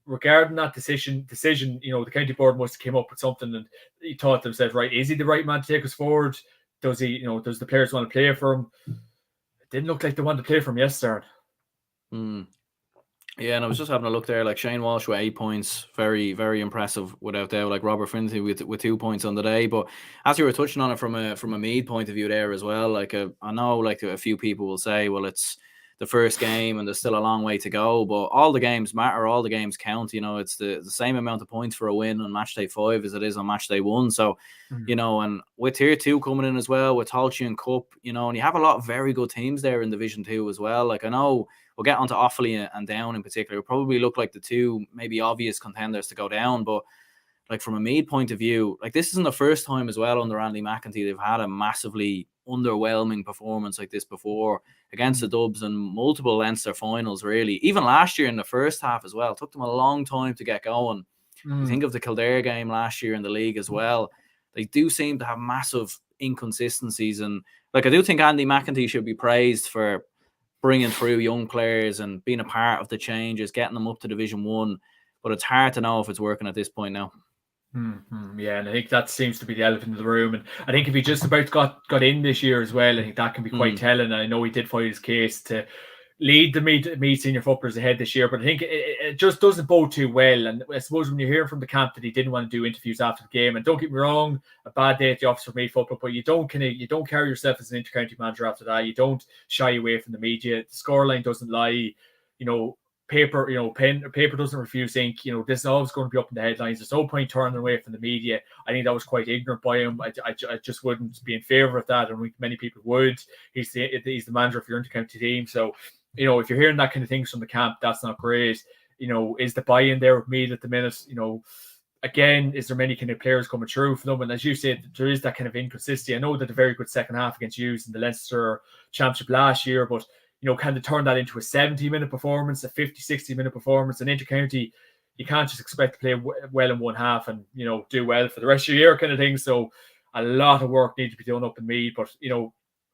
Regarding that decision, the county board must have came up with something, and he thought to himself, right, is he the right man to take us forward? Does he, does the players want to play for him? It didn't look like they wanted to play for him yesterday. Yeah, and I was just having a look there. Like, Shane Walsh with 8 points, very, very impressive without doubt. Like Robert Finley with 2 points on the day. But as you were touching on it from a Meath point of view there as well, like I know like a few people will say, well, it's the first game and there's still a long way to go, but all the games matter, all the games count. It's the same amount of points for a win on match day 5 as it is on match day 1. So and with tier 2 coming in as well, with Halcyon Cup, and you have a lot of very good teams there in Division 2 as well. Like, I know we'll get onto Offaly and Down in particular. It'll probably look like the two maybe obvious contenders to go down, but like from a Meath point of view, like this isn't the first time as well under Andy McEntee they've had a massively underwhelming performance like this before against the Dubs and multiple Leinster finals, really. Even last year in the first half as well. It took them a long time to get going. You think of the Kildare game last year in the league as well. They do seem to have massive inconsistencies, and like I do think Andy McEntee should be praised for bringing through young players and being a part of the changes, getting them up to Division 1. But it's hard to know if it's working at this point now. Yeah, and I think that seems to be the elephant in the room. And I think if he just about got in this year as well, I think that can be quite telling. And I know he did fight his case to lead the Meath senior footballers ahead this year, but I think it just doesn't bode too well. And I suppose when you're hearing from the camp that he didn't want to do interviews after the game, and don't get me wrong, a bad day at the office for Meath football, but you don't carry yourself as an intercounty manager after that. You don't shy away from the media. The scoreline doesn't lie. Paper doesn't refuse ink. This is always going to be up in the headlines. There's no point turning away from the media. I think that was quite ignorant by him. I just wouldn't be in favour of that, and many people would. He's the manager of your intercounty team, so if you're hearing that kind of things from the camp, that's not great. Is the buy-in there with Meath at the minute? again, is there many kind of players coming through for them? And as you said, there is that kind of inconsistency. I know that a very good second half against Hughes in the Leinster Championship last year, but can they turn that into a 70-minute performance, a 50, 60-minute performance? And intercounty, you can't just expect to play well in one half and do well for the rest of the year, kind of thing. So a lot of work needs to be done up in Meath. But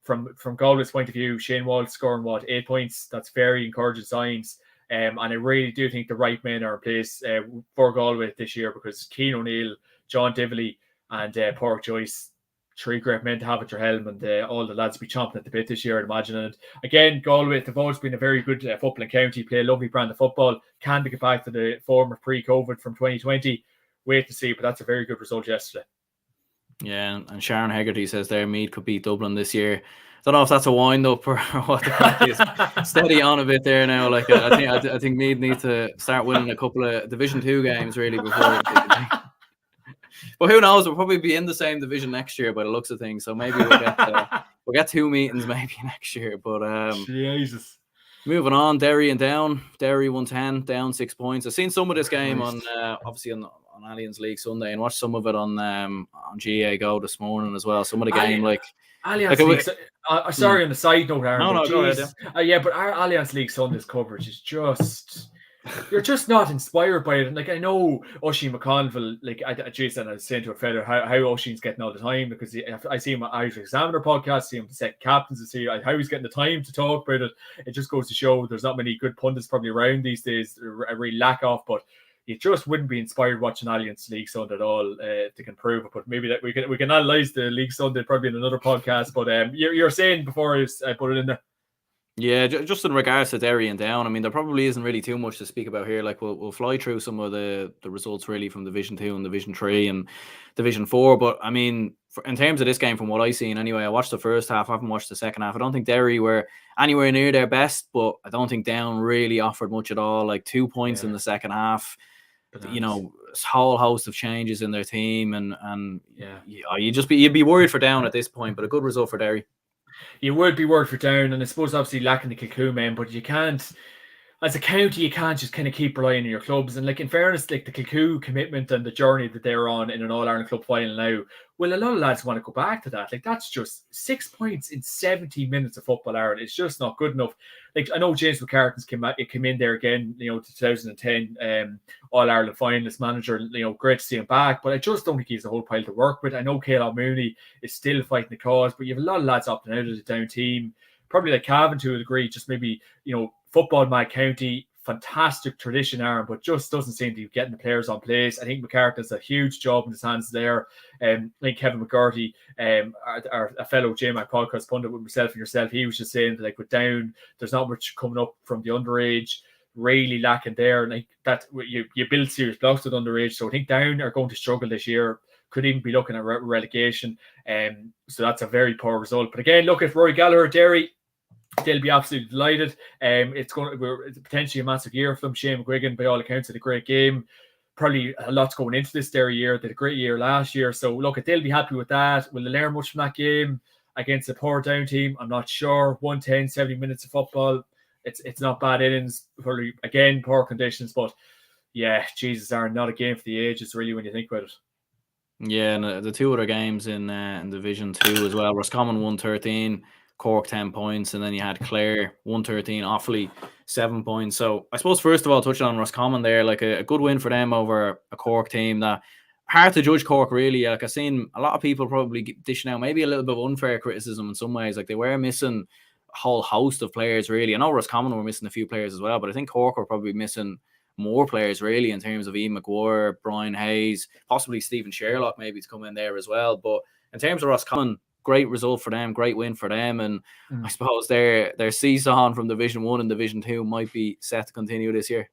from Galway's point of view, Shane Wall scoring 8 points, that's very encouraging signs. And I really do think the right men are in place for Galway this year, because Cian O'Neill, John Dively, and Pádraig Joyce, 3 great men to have at your helm, and all the lads will be chomping at the bit this year, I'd imagine. And again, Galway, they've always been a very good footballing county, play a lovely brand of football. Can they get back to the form of pre-COVID from 2020? Wait to see, but that's a very good result yesterday. Yeah, and Sharon Hegarty says there Meath could beat Dublin this year. Don't know if that's a wind up or what the crack is. Steady on a bit there now. Like I think Meath need to start winning a couple of Division 2 games really before. But who knows? We'll probably be in the same division next year by the looks of things. So maybe we'll get 2 meetings maybe next year. But Jesus. Moving on, Derry and Down. Derry 110, Down 6 points. I've seen some of this game on obviously on Allianz League Sunday, and watched some of it on GAA Go this morning as well. Some of the game Allianz League. Sorry, on the side note, Aaron. No, go ahead. Yeah, but our Allianz League Sunday's coverage is just. You're just not inspired by it. And I know Oisin McConville, Jason, I was saying to a fella how Oisin's getting all the time, because I see him on Irish Examiner podcast, see him second captains, to see how he's getting the time to talk about it. It just goes to show there's not many good pundits probably around these days. I really lack of, but you just wouldn't be inspired watching Allianz League Sunday at all to can prove it. But maybe that we can analyze the League Sunday probably in another podcast. But you're saying before I put it in there. Yeah, just in regards to Derry and Down, I mean, there probably isn't really too much to speak about here. Like, we'll fly through some of the results really from Division 2 and Division 3 and Division 4. But, I mean, in terms of this game, from what I've seen anyway, I watched the first half, I haven't watched the second half. I don't think Derry were anywhere near their best, but I don't think Down really offered much at all. Like, 2 points in the second half. Whole host of changes in their team. And you'd be worried for Down at this point, but a good result for Derry. You would be worried for Down, and I suppose obviously lacking the Kilcoo men, but you can't, as a county, you can't just kind of keep relying on your clubs. And in fairness, the Kilcoo commitment and the journey that they're on in an All-Ireland club final now, well, a lot of lads want to go back to that. That's just 6 points in 70 minutes of football, Aaron. It's just not good enough. I know James McCartan's came in there again, to 2010 All-Ireland finalist manager. Great to see him back, but I just don't think he's a whole pile to work with. I know Caleb Mooney is still fighting the cause, but you have a lot of lads opting out of the Down team. Probably like Cavan to a degree, just maybe, football mad county, fantastic tradition, Aaron, but just doesn't seem to be getting the players on place. I think McCarthy has a huge job in his hands there. I think Kevin McGurty, a fellow JMac podcast pundit with myself and yourself, he was just saying that with Down, there's not much coming up from the underage, really lacking there. And that you build serious blocks with underage, so I think Down are going to struggle this year. Could even be looking at relegation. So that's a very poor result. But again, look at Rory Gallagher, Derry. They'll be absolutely delighted. It's potentially a massive year for them. Shane McGuigan, by all accounts, had a great game. Probably a lot's going into this Derry year. They had a great year last year. So look, they'll be happy with that. Will they learn much from that game against a poor Down team? I'm not sure. 110, 70 minutes of football. It's not bad innings. Probably, again, poor conditions. But yeah, Jesus, not a game for the ages, really, when you think about it. Yeah, and the 2 other games in Division 2 as well. Roscommon 113, Cork 10 points, and then you had Clare 113, Offaly 7 points. So I suppose first of all, touching on Roscommon there, like a good win for them over a Cork team that hard to judge Cork really. Like, I've seen a lot of people probably dishing out maybe a little bit of unfair criticism in some ways. Like, they were missing a whole host of players really. I know Roscommon were missing a few players as well, but I think Cork were probably missing more players really in terms of Ian McGuire, Brian Hayes, possibly Stephen Sherlock maybe to come in there as well. But in terms of Roscommon, great result for them, great win for them, and I suppose their seesaw from Division 1 and Division 2 might be set to continue this year.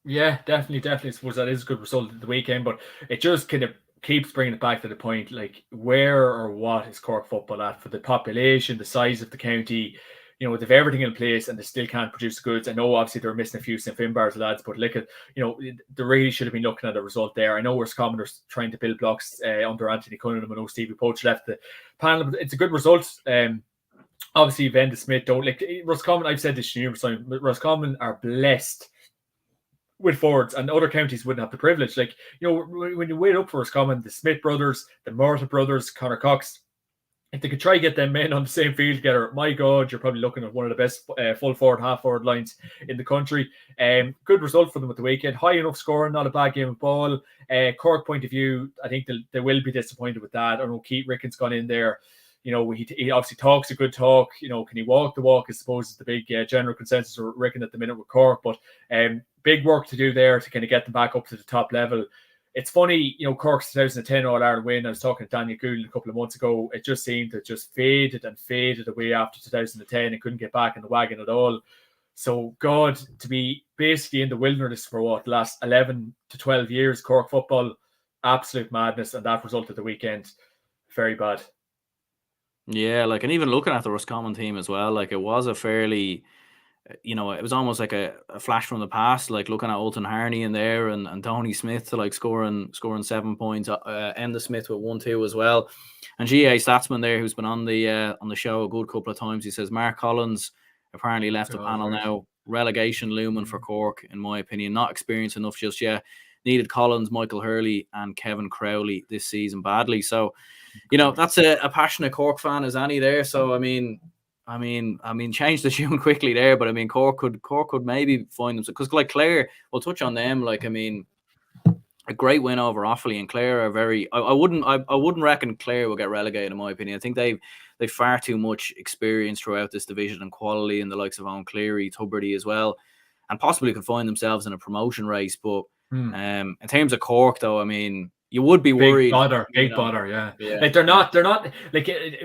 Yeah, definitely. I suppose that is a good result at the weekend, but it just kind of keeps bringing it back to the point, like, where or what is Cork football at for the population, the size of the county? They've everything in place and they still can't produce the goods. I know obviously they're missing a few St. Finbar's lads, but look at, they really should have been looking at a result there. I know Roscommon are trying to build blocks under Anthony Cunningham. I know Stevie Poach left the panel, but it's a good result. Obviously, Venda Smith don't like Roscommon. I've said this numerous times, but Roscommon are blessed with forwards, and other counties wouldn't have the privilege. Like, when you weigh up for Roscommon, the Smith brothers, the Murtagh brothers, Conor Cox, if they could try to get them men on the same field together, my God, you're probably looking at one of the best full forward, half forward lines in the country. Good result for them at the weekend. High enough scoring, not a bad game of ball. Cork point of view, I think they will be disappointed with that. I don't know, Keith Ricken's gone in there. He obviously talks a good talk. Can he walk the walk? I suppose is the big general consensus for Ricken at the minute with Cork. But big work to do there to kind of get them back up to the top level. It's funny, Cork's 2010 All-Ireland win. I was talking to Daniel Gould a couple of months ago. It just seemed to just faded and faded away after 2010 and couldn't get back in the wagon at all. So, God, to be basically in the wilderness for the last 11 to 12 years, Cork football, absolute madness. And that result of the weekend, very bad. Yeah, and even looking at the Roscommon team as well, it was a fairly, it was almost like a flash from the past, looking at Ultan Harney in there and Tony Smith to scoring 7 points, Enda Smith with 1-2 as well. And GAA Statsman there, who's been on the show a good couple of times, he says Mark Collins apparently left the panel now. Relegation looming for Cork, in my opinion. Not experienced enough just yet. Needed Collins, Michael Hurley and Kevin Crowley this season badly. So, that's a passionate Cork fan as any there. So, I mean, change the tune quickly there, but Cork could maybe find them, because Clare, we'll touch on them. A great win over Offaly, and Clare are very. I wouldn't reckon Clare will get relegated, in my opinion. I think they've far too much experience throughout this division and quality, in the likes of Owen Cleary, Tubridy as well, and possibly could find themselves in a promotion race. But in terms of Cork, though, you would be worried. Big bother, yeah. They're not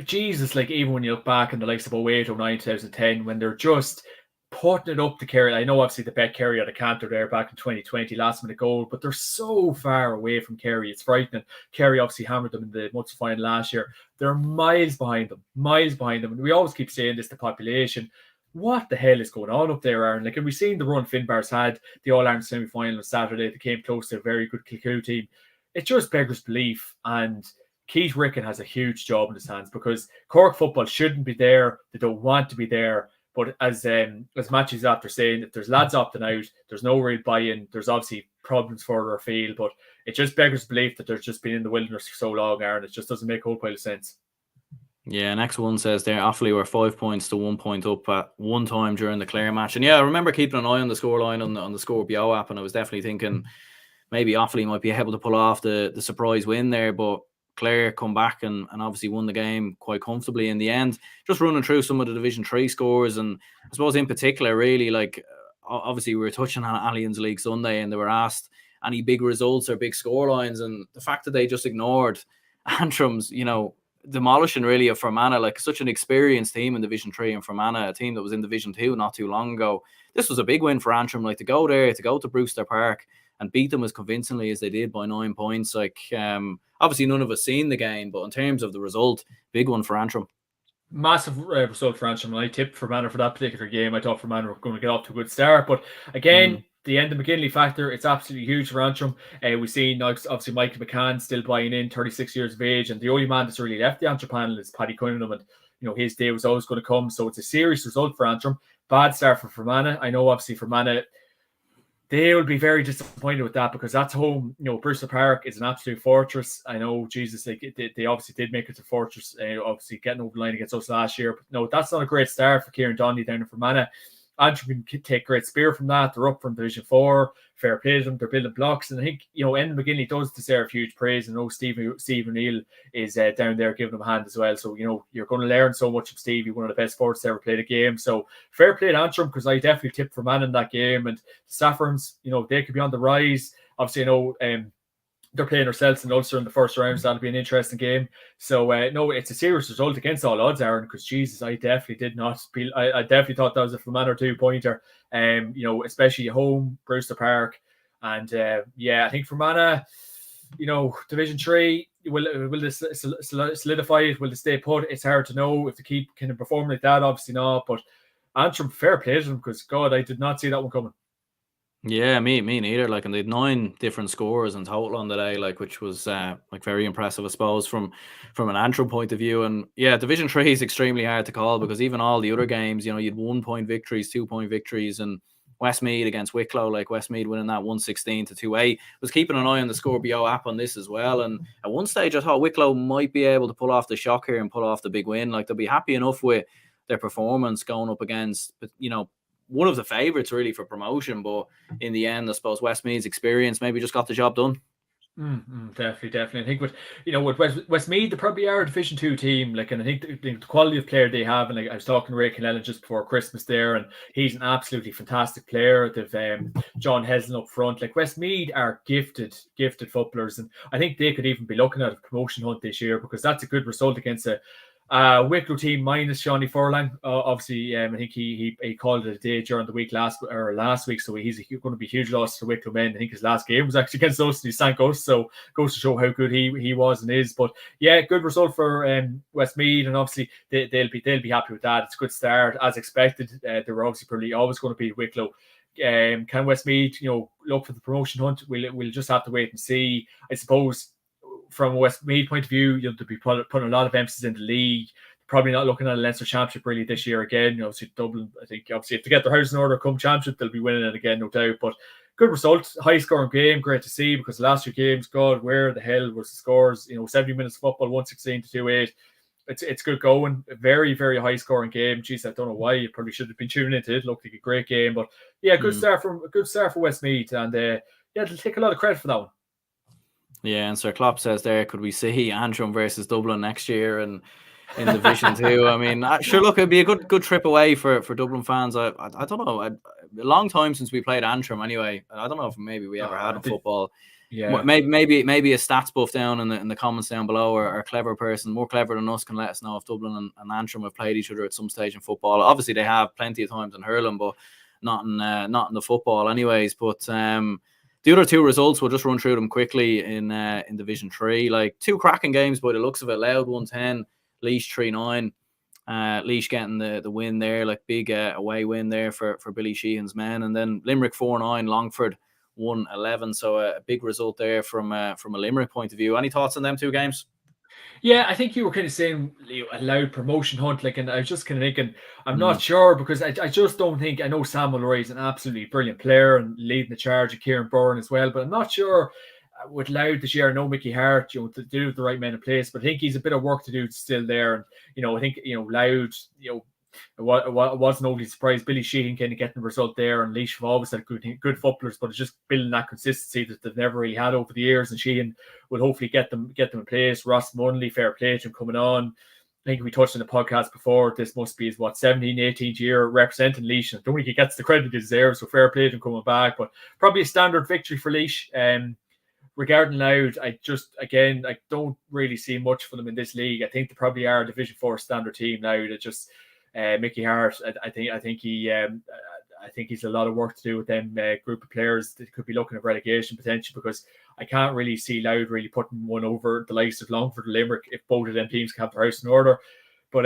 Jesus. Even when you look back in the likes of 08, 09, 2010, when they're just putting it up to Kerry. I know obviously the bet Kerry at a canter there back in 2020, last minute goal, but they're so far away from Kerry. It's frightening. Kerry obviously hammered them in the Munster final last year. They're miles behind them. And we always keep saying this, the population. What the hell is going on up there, Aaron? And we've seen the run Finbar's had, the All-Ireland semi-final on Saturday. They came close to a very good Kilcoo team. It just beggars belief. And Keith Ricken has a huge job in his hands, because Cork football shouldn't be there. They don't want to be there. But as Matthew's after saying, if there's lads opting out, there's no real buy-in. There's obviously problems further afield, but it just beggars belief that they've just been in the wilderness for so long, Aaron. It just doesn't make a whole pile of sense. Yeah, next one says there, Offaly were 5 points to 1 point up at one time during the Clare match. And yeah, I remember keeping an eye on the scoreline on the Score Bio app, and I was definitely thinking maybe Offaly might be able to pull off the surprise win there, but Clare come back and obviously won the game quite comfortably in the end. Just running through some of the Division 3 scores, and I suppose in particular, really, obviously we were touching on Allianz League Sunday, and they were asked any big results or big score lines, and the fact that they just ignored Antrim's, demolishing really of Fermanagh, such an experienced team in Division 3, and Fermanagh, a team that was in Division 2 not too long ago. This was a big win for Antrim, to go there, to go to Brewster Park and beat them as convincingly as they did by 9 points. Obviously none of us seen the game, but in terms of the result, big one for Antrim. Massive result for Antrim. I tipped Fermanagh for that particular game. I thought Fermanagh were going to get off to a good start, but again, the end of McGinley factor, it's absolutely huge for Antrim. We've seen obviously Michael McMahon still buying in, 36 years of age, and the only man that's really left the Antrim panel is Paddy Cunningham, and his day was always going to come. So it's a serious result for Antrim. Bad start for Fermanagh. I know obviously Fermanagh, they will be very disappointed with that, because that's home. Brewster Park is an absolute fortress. I know, Jesus, they obviously did make it to fortress, obviously getting over the line against us last year. But no, that's not a great start for Kieran Donnelly down in Fermanagh. Antrim can take great spirit from that. They're up from Division 4. Fair play to them. They're building blocks. And I think, Enda McGinley does deserve huge praise. And Steve O'Neill is down there giving them a hand as well. So, you're going to learn so much from Stevie, one of the best forwards to ever play the game. So, fair play to Antrim, because I definitely tipped for man in that game. And the Saffrons, they could be on the rise. Obviously, I know they're playing ourselves in Ulster in the first round, so that'll be an interesting game. So, no, it's a serious result against all odds, Aaron, because, Jesus, I definitely did not feel, I definitely thought that was a Fermanagh 2-pointer, especially at home, Brewster Park. And, I think Fermanagh, Division 3, will they solidify it? Will they stay put? It's hard to know if they keep kind of performing like that, obviously not. But Antrim, fair play to them, because, God, I did not see that one coming. Yeah, me neither. And they had 9 different scores in total on the day, which was very impressive, I suppose, from an Antrim point of view. And yeah, Division 3 is extremely hard to call, because even all the other games, you'd 1 point victories, 2 point victories, and Westmeath against Wicklow, like Westmeath winning that 116-2-8. Was keeping an eye on the Score BO app on this as well. And at one stage, I thought Wicklow might be able to pull off the shock here and pull off the big win. Like, they'll be happy enough with their performance going up against, one of the favourites really for promotion. But in the end, I suppose Westmeath's experience maybe just got the job done. Definitely. I think with Westmeath, they probably are a Division 2 team. Like, and I think the quality of player they have, and like I was talking to Ray Kennellan just before Christmas there, and he's an absolutely fantastic player. They've John Heslin up front. Like, Westmeath are gifted footballers, and I think they could even be looking at a promotion hunt this year, because that's a good result against a Wicklow team minus Shawnee Furlong. Obviously, I think he called it a day during the week last week, so he's going to be a huge loss to Wicklow men. I think his last game was actually against us, and he sank us, so goes to show how good he was and is. But yeah, good result for Westmeath, and obviously they'll be happy with that. It's a good start as expected. They were obviously probably always going to beat Wicklow. Can Westmeath, look for the promotion hunt? We'll just have to wait and see. I suppose, from a Westmeath point of view, they'll be putting a lot of emphasis in the league. Probably not looking at a Leinster Championship really this year again. Obviously, Dublin, I think, obviously, if they get their house in order come Championship, they'll be winning it again, no doubt. But good result, high scoring game, great to see, because the last few games, God, where the hell was the scores? 70 minutes of football, 116-2-8. It's good going. A very, very high scoring game. Jeez, I don't know why. You probably should have been tuning into it. It looked like a great game. But yeah, good start for Westmeath. And they'll take a lot of credit for that one. Yeah, and Sir Klopp says there, could we see Antrim versus Dublin next year in Division 2? I mean, sure, look, it'd be a good trip away for Dublin fans. I don't know. A long time since we played Antrim anyway. I don't know if maybe we ever had in football. Yeah. Maybe a stats buff down in the comments down below, or a clever person, more clever than us, can let us know if Dublin and Antrim have played each other at some stage in football. Obviously, they have plenty of times in hurling, but not in the football anyways. But the other two results, we'll just run through them quickly in Division 3. Like, two cracking games by the looks of it. Louth 110, Laois 3-9. Laois getting the win there, like big away win there for Billy Sheehan's men. And then Limerick 4-9, Longford 1-11. So a big result there from a Limerick point of view. Any thoughts on them two games? Yeah, I think you were kind of saying a loud promotion hunt, like, and I was just kind of thinking, I'm not sure, because I just don't think, I know Sam Mulroy is an absolutely brilliant player and leading the charge of Kieran Byrne as well, but I'm not sure with Louth this year. I know Mickey Hart, to do the right men in place, but I think he's a bit of work to do still there. And, I think, Louth, it wasn't overly surprised. Billy Sheehan kind of getting the result there, and Laois have always had good footballers, but it's just building that consistency that they've never really had over the years. And Sheehan will hopefully get them in place. Ross Munley, fair play to him coming on. I think we touched on the podcast before. This must be his 17th, 18th year representing Laois. I don't think he gets the credit he deserves, so fair play to him coming back. But probably a standard victory for Laois. Regarding Louth, I don't really see much for them in this league. I think they probably are a Division 4 standard team now. That just Mickey Hart, I think he's a lot of work to do with them group of players that could be looking at relegation potential, because I can't really see Louth really putting one over the likes of Longford or Limerick if both of them teams can have their house in order. But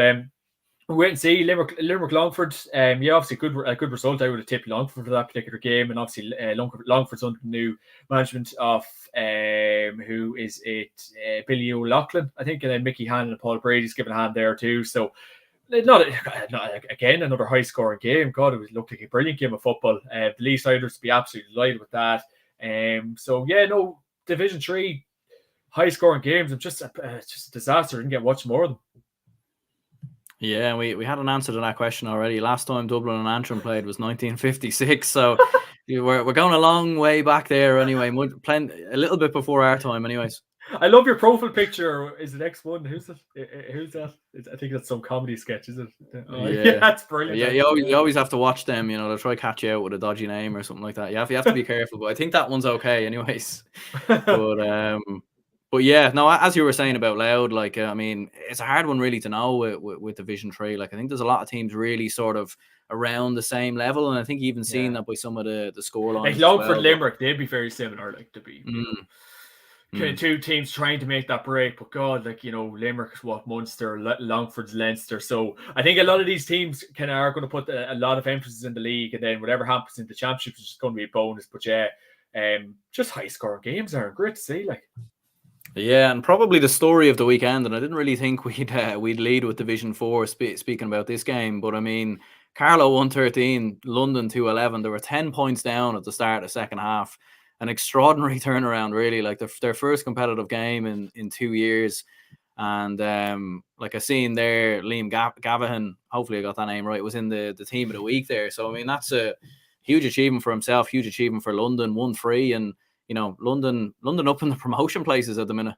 we'll wait and see. Limerick Longford, obviously a good result. I would have tipped Longford for that particular game, and obviously Longford's under the new management of who is it, Billy O'Loughlin, I think, and then Mickey Hannon and Paul Brady's given a hand there too. So not again another high scoring game. God, it looked like a brilliant game of football. The Leesiders to be absolutely delighted with that. Division 3 high scoring games. It's just a disaster. Didn't get much more of them. Yeah, we had an answer to that question already. Last time Dublin and Antrim played was 1956, so we're going a long way back there anyway. A little bit before our time anyways. I love your profile picture. Is the next one? Who's that? I think that's some comedy sketch, is it? Yeah, that's brilliant. Yeah, you always have to watch them. They'll try to catch you out with a dodgy name or something like that. You have to be careful, but I think that one's okay anyways. But yeah, no, as you were saying about Louth, like, I mean, it's a hard one really to know with Division 3. Like, I think there's a lot of teams really sort of around the same level, and I think even seen that by some of the scorelines. Like Longford, Limerick, they'd be very similar, like, to be two teams trying to make that break. But God, like, Limerick's Munster, Longford's Leinster. So I think a lot of these teams are going to put a lot of emphasis in the league, and then whatever happens in the championship is just going to be a bonus. But yeah, just high scoring games are great to see, like. Yeah, and probably the story of the weekend, and I didn't really think we'd lead with Division 4 speaking about this game, but I mean, Carlow 113, London 211. They were 10 points down at the start of the second half. An extraordinary turnaround, really. Like their first competitive game in 2 years. And like I seen there, Liam Gavahan, hopefully I got that name right, was in the team of the week there. So I mean, that's a huge achievement for himself, huge achievement for London, 1-3, and you know, London up in the promotion places at the minute.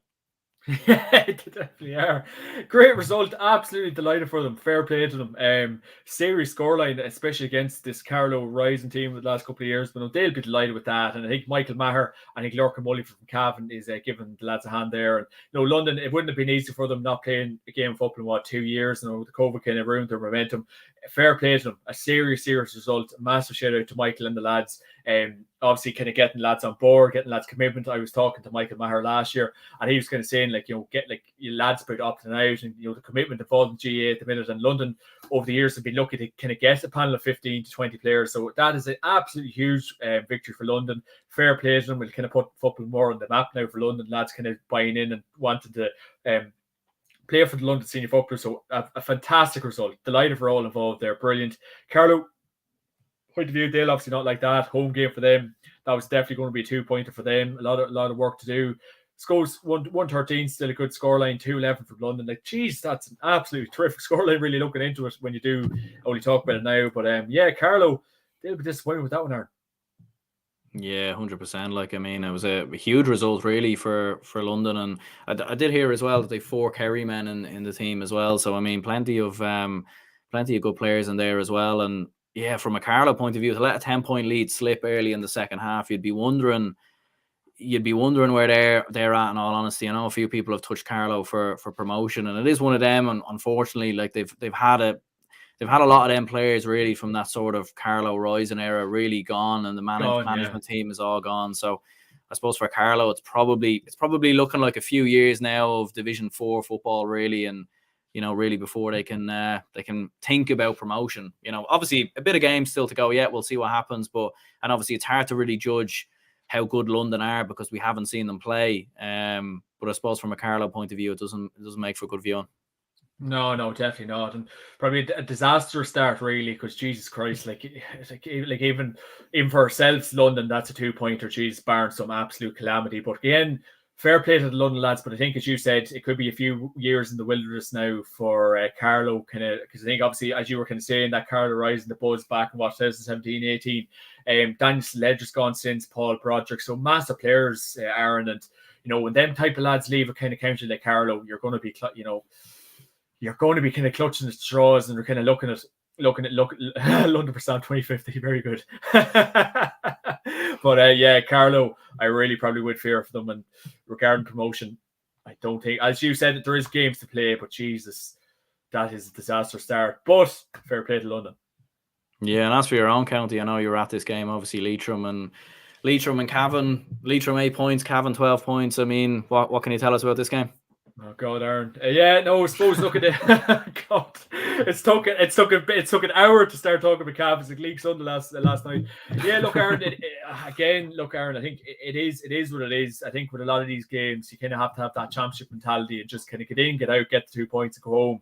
Yeah, they definitely are. Great result. Absolutely delighted for them. Fair play to them. Serious scoreline, especially against this Carlow rising team of the last couple of years. But no, they'll be delighted with that. And I think Michael Maher, I think Lorcan Mully from Cavan is giving the lads a hand there. And you know, London, it wouldn't have been easy for them not playing a game of football in 2 years. You know, the COVID kind of ruined their momentum. Fair play to them. A serious result. A massive shout out to Michael and the lads. Obviously kind of getting lads on board, getting lads commitment. I was talking to Michael Maher last year, and he was kind of saying, like, you know, get like your lads about opting out, and you know, the commitment involved in GAA at the minute. And London over the years have been lucky to kind of get a panel of 15 to 20 players. So that is an absolutely huge victory for London. Fair play to them. We'll kind of put football more on the map now for London. Lads kind of buying in and wanting to play for the London senior football. So a fantastic result. Delighted for all involved there. Brilliant. Carlow, point of view, they'll obviously not like that. Home game for them. That was definitely going to be a 2-pointer for them. A lot of work to do. Scores 113, still a good scoreline. 211 from London. Like, geez, that's an absolute terrific scoreline. Really looking into it when you do only talk about it now. But yeah, Carlow, they'll be disappointed with that one, Aaron. Yeah, 100%. Like, I mean, it was a huge result really for London, and I did hear as well that they 4 Kerry men in the team as well. So I mean, plenty of good players in there as well. And yeah, from a Carlow point of view, to let a 10-point lead slip early in the second half, you'd be wondering where they're at. In all honesty, I know a few people have touched Carlow for promotion, and it is one of them. And unfortunately, like they've had a lot of them players really from that sort of Carlow rising era really gone, and the management team is all gone. So I suppose for Carlow, it's probably looking like a few years now of Division 4 football really, and you know, really before they can think about promotion. You know, obviously a bit of game still to go yet. We'll see what happens, and obviously it's hard to really judge how good London are because we haven't seen them play. But I suppose from a Carlow point of view, it doesn't make for good viewing. No, definitely not, and probably a disastrous start really. Because Jesus Christ, like even for ourselves, London, that's a 2-pointer. Jeez, barring some absolute calamity. But again, fair play to the London lads. But I think, as you said, it could be a few years in the wilderness now for Carlow, kind of, because I think obviously, as you were kind of saying, that Carlow rising the buzz back in 2017-18. Daniel Sledger's gone since, Paul Broderick, so massive players, Aaron, and you know, when them type of lads leave a kind of county like Carlow, you're going to be kind of clutching at straws, and they're kind of looking at London for Sam 2050. Very good. But yeah, Carlow, I really probably would fear for them. And regarding promotion, I don't think, as you said, that there is games to play, but Jesus, that is a disaster start. But fair play to London. Yeah, and as for your own county, I know you were at this game, obviously Leitrim and Cavan. Leitrim 8 points, Cavan 12 points. I mean, what can you tell us about this game? Oh God, Aaron. Yeah, no, I suppose look at it. God, it took an hour to start talking about Cavs like League Sunday last night. Yeah, look, Aaron. Aaron. I think it is what it is. I think with a lot of these games, you kind of have to have that championship mentality and just kind of get in, get out, get the 2 points, and go home.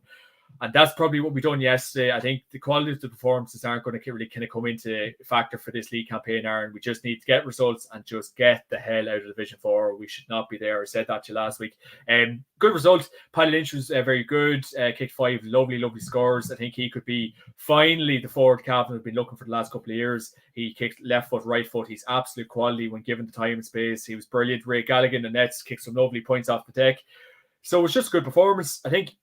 And that's probably what we done yesterday. I think the quality of the performances aren't going to really kind of come into factor for this league campaign, Aaron. We just need to get results and just get the hell out of Division 4. We should not be there. I said that to you last week. Good result. Paddy Lynch was very good. Kicked 5 lovely scores. I think he could be finally the forward Cavan have been looking for the last couple of years. He kicked left foot, right foot. He's absolute quality when given the time and space. He was brilliant. Ray Gallagher in the nets kicked some lovely points off the deck. So it was just a good performance. I think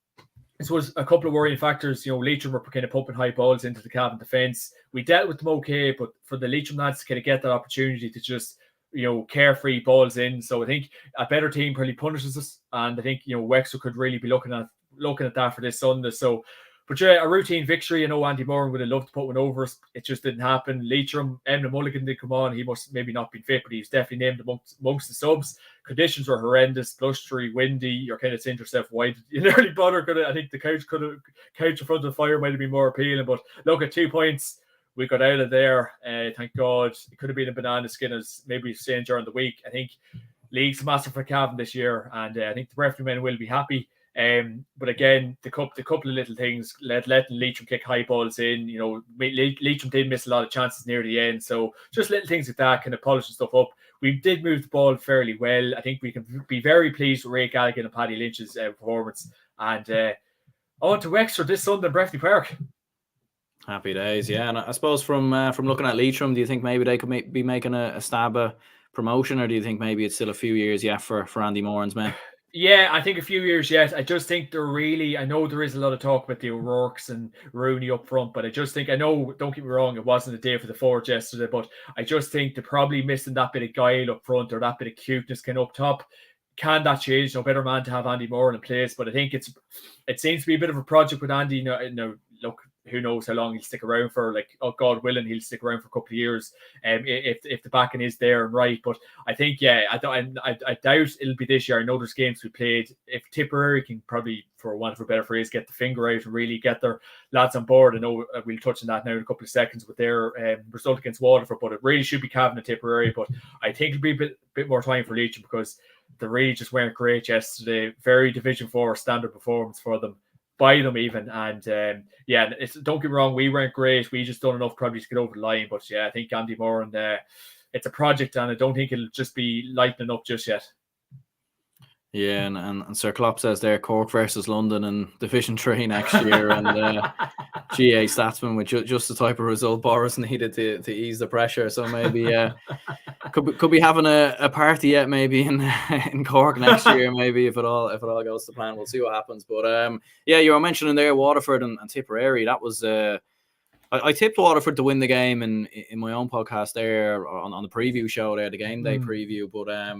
this was a couple of worrying factors. You know, Leitrim were kind of pumping high balls into the Cavan defence. We dealt with them okay, but for the Leitrim lads to kind of get that opportunity to just, you know, carefree balls in. So I think a better team probably punishes us. And I think, you know, Wexford could really be looking at that for this Sunday. So, but yeah, a routine victory. I know Andy Moran would have loved to put one over us. It just didn't happen. Leitrim, Emma Mulligan did come on. He must maybe not been fit, but he was definitely named amongst the subs. Conditions were horrendous, blustery, windy. You're kind of saying to yourself, why did you nearly bother? I think the couch in front of the fire might have been more appealing. But look, at 2 points, we got out of there. Thank God. It could have been a banana skin, as maybe saying during the week. I think league's massive for Cavan this year, and I think the referee men will be happy. But again, the couple of little things, letting Leitrim kick high balls in, Leitrim did miss a lot of chances near the end. So just little things like that, kind of polishing stuff up. We did move the ball fairly well. I think we can be very pleased with Ray Gallagher and Paddy Lynch's performance. And on to Wexford this Sunday in Breffni Park. Happy days, yeah. And I suppose from looking at Leitrim, do you think maybe they could be making a stab at promotion, or do you think maybe it's still a few years yet for Andy Moran's men? Yeah, I think a few years yet. I just think I know there is a lot of talk about the O'Rourke's and Rooney up front, but I just think, don't get me wrong, it wasn't a day for the forwards yesterday, but I just think they're probably missing that bit of guile up front, or that bit of cuteness kind of up top. Can that change? No better man to have Andy Moran in place, but I think it seems to be a bit of a project with Andy. Look, who knows how long he'll stick around for? Like, oh, God willing, he'll stick around for a couple of years. If the backing is there and right, but I think, I doubt it'll be this year. I know there's games we played. If Tipperary can probably, for want of a better phrase, get the finger out and really get their lads on board. I know we'll touch on that now in a couple of seconds with their result against Waterford, but it really should be Cavan and Tipperary. But I think it'll be a bit more time for Leitrim, because they really just weren't great yesterday. Very Division 4 standard performance for them, by them even. And don't get me wrong, we weren't great. We just done enough probably to get over the line. But I think Andy Moran, it's a project, and I don't think it'll just be lightening up just yet. Yeah, and Sir Klopp says there, Cork versus London in Division 3 next year, and GAA Statsman with just the type of result Boris needed to ease the pressure. So maybe could be having a party yet, maybe in Cork next year, maybe if it all goes to plan. We'll see what happens. But you were mentioning there Waterford and Tipperary. That was I tipped Waterford to win the game in my own podcast there on the preview show there, the game day preview. But I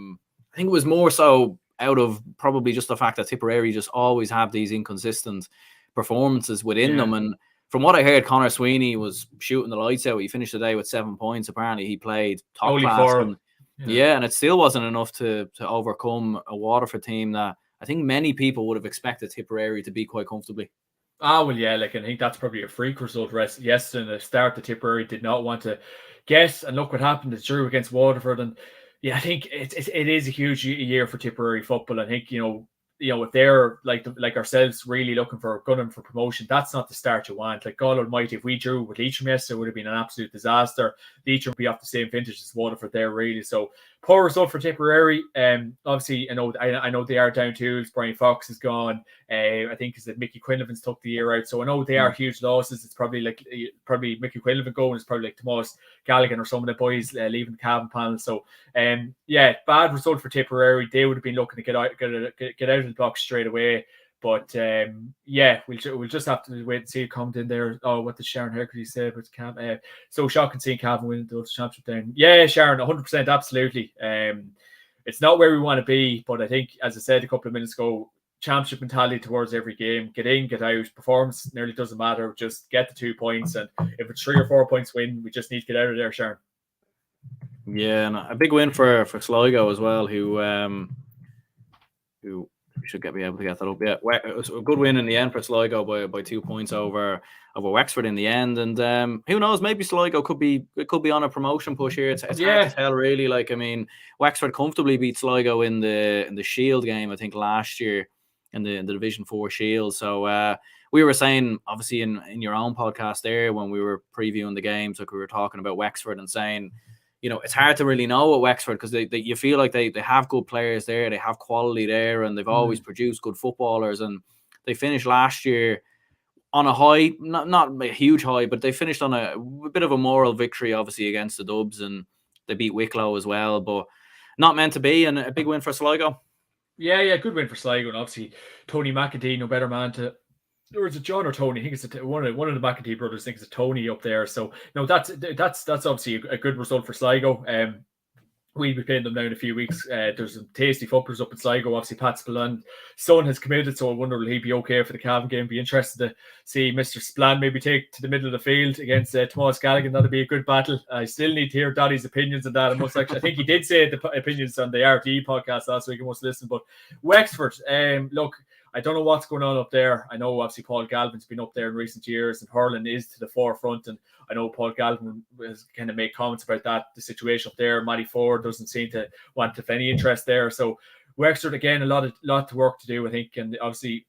think it was more so out of probably just the fact that Tipperary just always have these inconsistent performances within them. And from what I heard, Conor Sweeney was shooting the lights out. He finished the day with 7 points. Apparently he played top class. And it still wasn't enough to overcome a Waterford team that I think many people would have expected Tipperary to beat quite comfortably. I think that's probably a freak result yesterday in the start. The Tipperary did not want to guess, and look what happened. It's drew against Waterford, and I think it is a huge year for Tipperary football. I think if they're like ourselves really gunning for promotion, that's not the start you want. Like, God Almighty, if we drew with Leitrim yesterday, it would have been an absolute disaster. Leitrim would be off the same vintage as Waterford there, really. So poor result for Tipperary. Obviously, I know they are down tools. Brian Fox is gone. I think is that Mickey Quinlivan's took the year out. So I know they are huge losses. It's probably Mickey Quinlivan going. It's probably like Tomas Gallagher or some of the boys leaving the Cavan panel. So bad result for Tipperary. They would have been looking to get out of the box straight away. But we'll just have to wait and see it come in there. Oh, what did Sharon Hercules say about Cavan? So shocking seeing Cavan win the championship down. Yeah, Sharon, 100%, absolutely. It's not where we want to be, but I think, as I said a couple of minutes ago, championship mentality towards every game. Get in, get out. Performance nearly doesn't matter. Just get the 2 points, and if it's 3 or 4 points win, we just need to get out of there, Sharon. Yeah, and a big win for Sligo as well, who we should be able to get that up. Yeah, it was a good win in the end for Sligo by 2 points over Wexford in the end. And who knows, maybe Sligo could be on a promotion push here. It's hard to tell, really. Like, I mean, Wexford comfortably beat Sligo in the Shield game, I think, last year in the Division 4 Shield. So we were saying, obviously, in your own podcast there when we were previewing the games, like we were talking about Wexford and saying, it's hard to really know at Wexford because you feel like they have good players there, they have quality there, and they've always produced good footballers. And they finished last year on a high, not a huge high, but they finished on a bit of a moral victory, obviously, against the Dubs, and they beat Wicklow as well, but not meant to be, and a big win for Sligo. Yeah, good win for Sligo, and obviously Tony McEntee, no better man to. Or is it John or Tony? I think it's one of the McEntee brothers. Thinks it's Tony up there. So that's obviously a good result for Sligo. We'll be playing them now in a few weeks. There's some tasty footballers up in Sligo. Obviously, Pat Spillane son has committed, so I wonder will he be okay for the Cavan game. Be interested to see Mr. Spillane maybe take to the middle of the field against Tomas Gallagher. That'll be a good battle. I still need to hear Daddy's opinions on that. I think he did say the opinions on the RTE podcast last week. I must listen. But Wexford, look. I don't know what's going on up there. I know obviously Paul Galvin's been up there in recent years, and hurling is to the forefront. And I know Paul Galvin has kind of made comments about that, the situation up there. Matty Ford doesn't seem to want to have any interest there. So Wexford, again, a lot to work to do, I think. And obviously,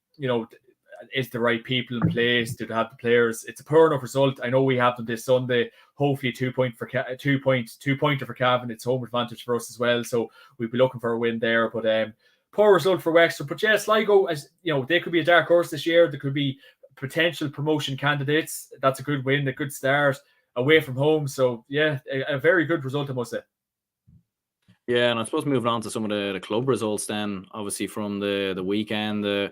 is the right people in place? Do they have the players? It's a poor enough result. I know we have them this Sunday. Hopefully, 2-pointer for Cavan. It's home advantage for us as well. So we'll be looking for a win there. But poor result for Wexford. But yeah, Sligo, as they could be a dark horse this year. There could be potential promotion candidates. That's a good win, a good start away from home. So yeah, a very good result, I must say. Yeah, and I suppose moving on to some of the club results then, obviously from the weekend.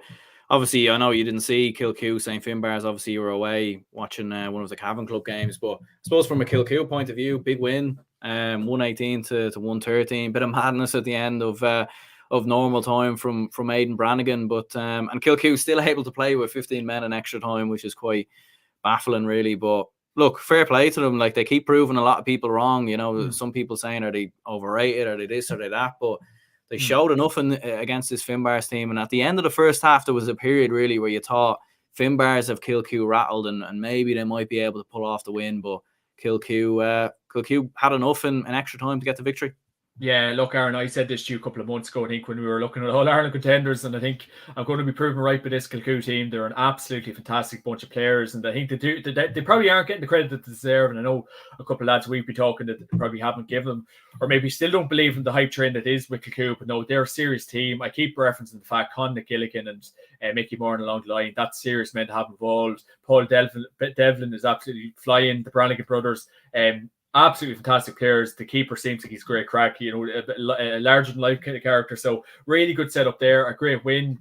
Obviously, I know you didn't see Kilcoo, St. Finbarrs. Obviously, you were away watching one of the Cavan Club games. But I suppose from a Kilcoo point of view, big win, 118 to 113. Bit of madness at the end of normal time from Aidan Brannigan. But and Kilcoo still able to play with 15 men in extra time, which is quite baffling, really. But look, fair play to them. Like, they keep proving a lot of people wrong. Some people saying, are they overrated? Are they this? Are they that? But they showed enough against this Finbarrs team. And at the end of the first half, there was a period really where you thought Finbarrs have Kilcoo rattled and maybe they might be able to pull off the win. But Kilcoo had enough in extra time to get the victory. Yeah, look, Aaron, I said this to you a couple of months ago, I think, when we were looking at all Ireland contenders, and I think I'm going to be proven right by this Kilcoo team. They're an absolutely fantastic bunch of players, and I think they probably aren't getting the credit that they deserve. And I know a couple of lads we've been talking that they probably haven't given them, or maybe still don't believe in the hype train that is with Kilcoo. But no, they're a serious team. I keep referencing the fact Con Gilligan and Mickey Moran along the line, that's serious men to have involved. Paul Devlin is absolutely flying. The Brannigan brothers, absolutely fantastic players. The keeper seems like he's great crack, a larger than life kind of character. So really good setup there, a great win.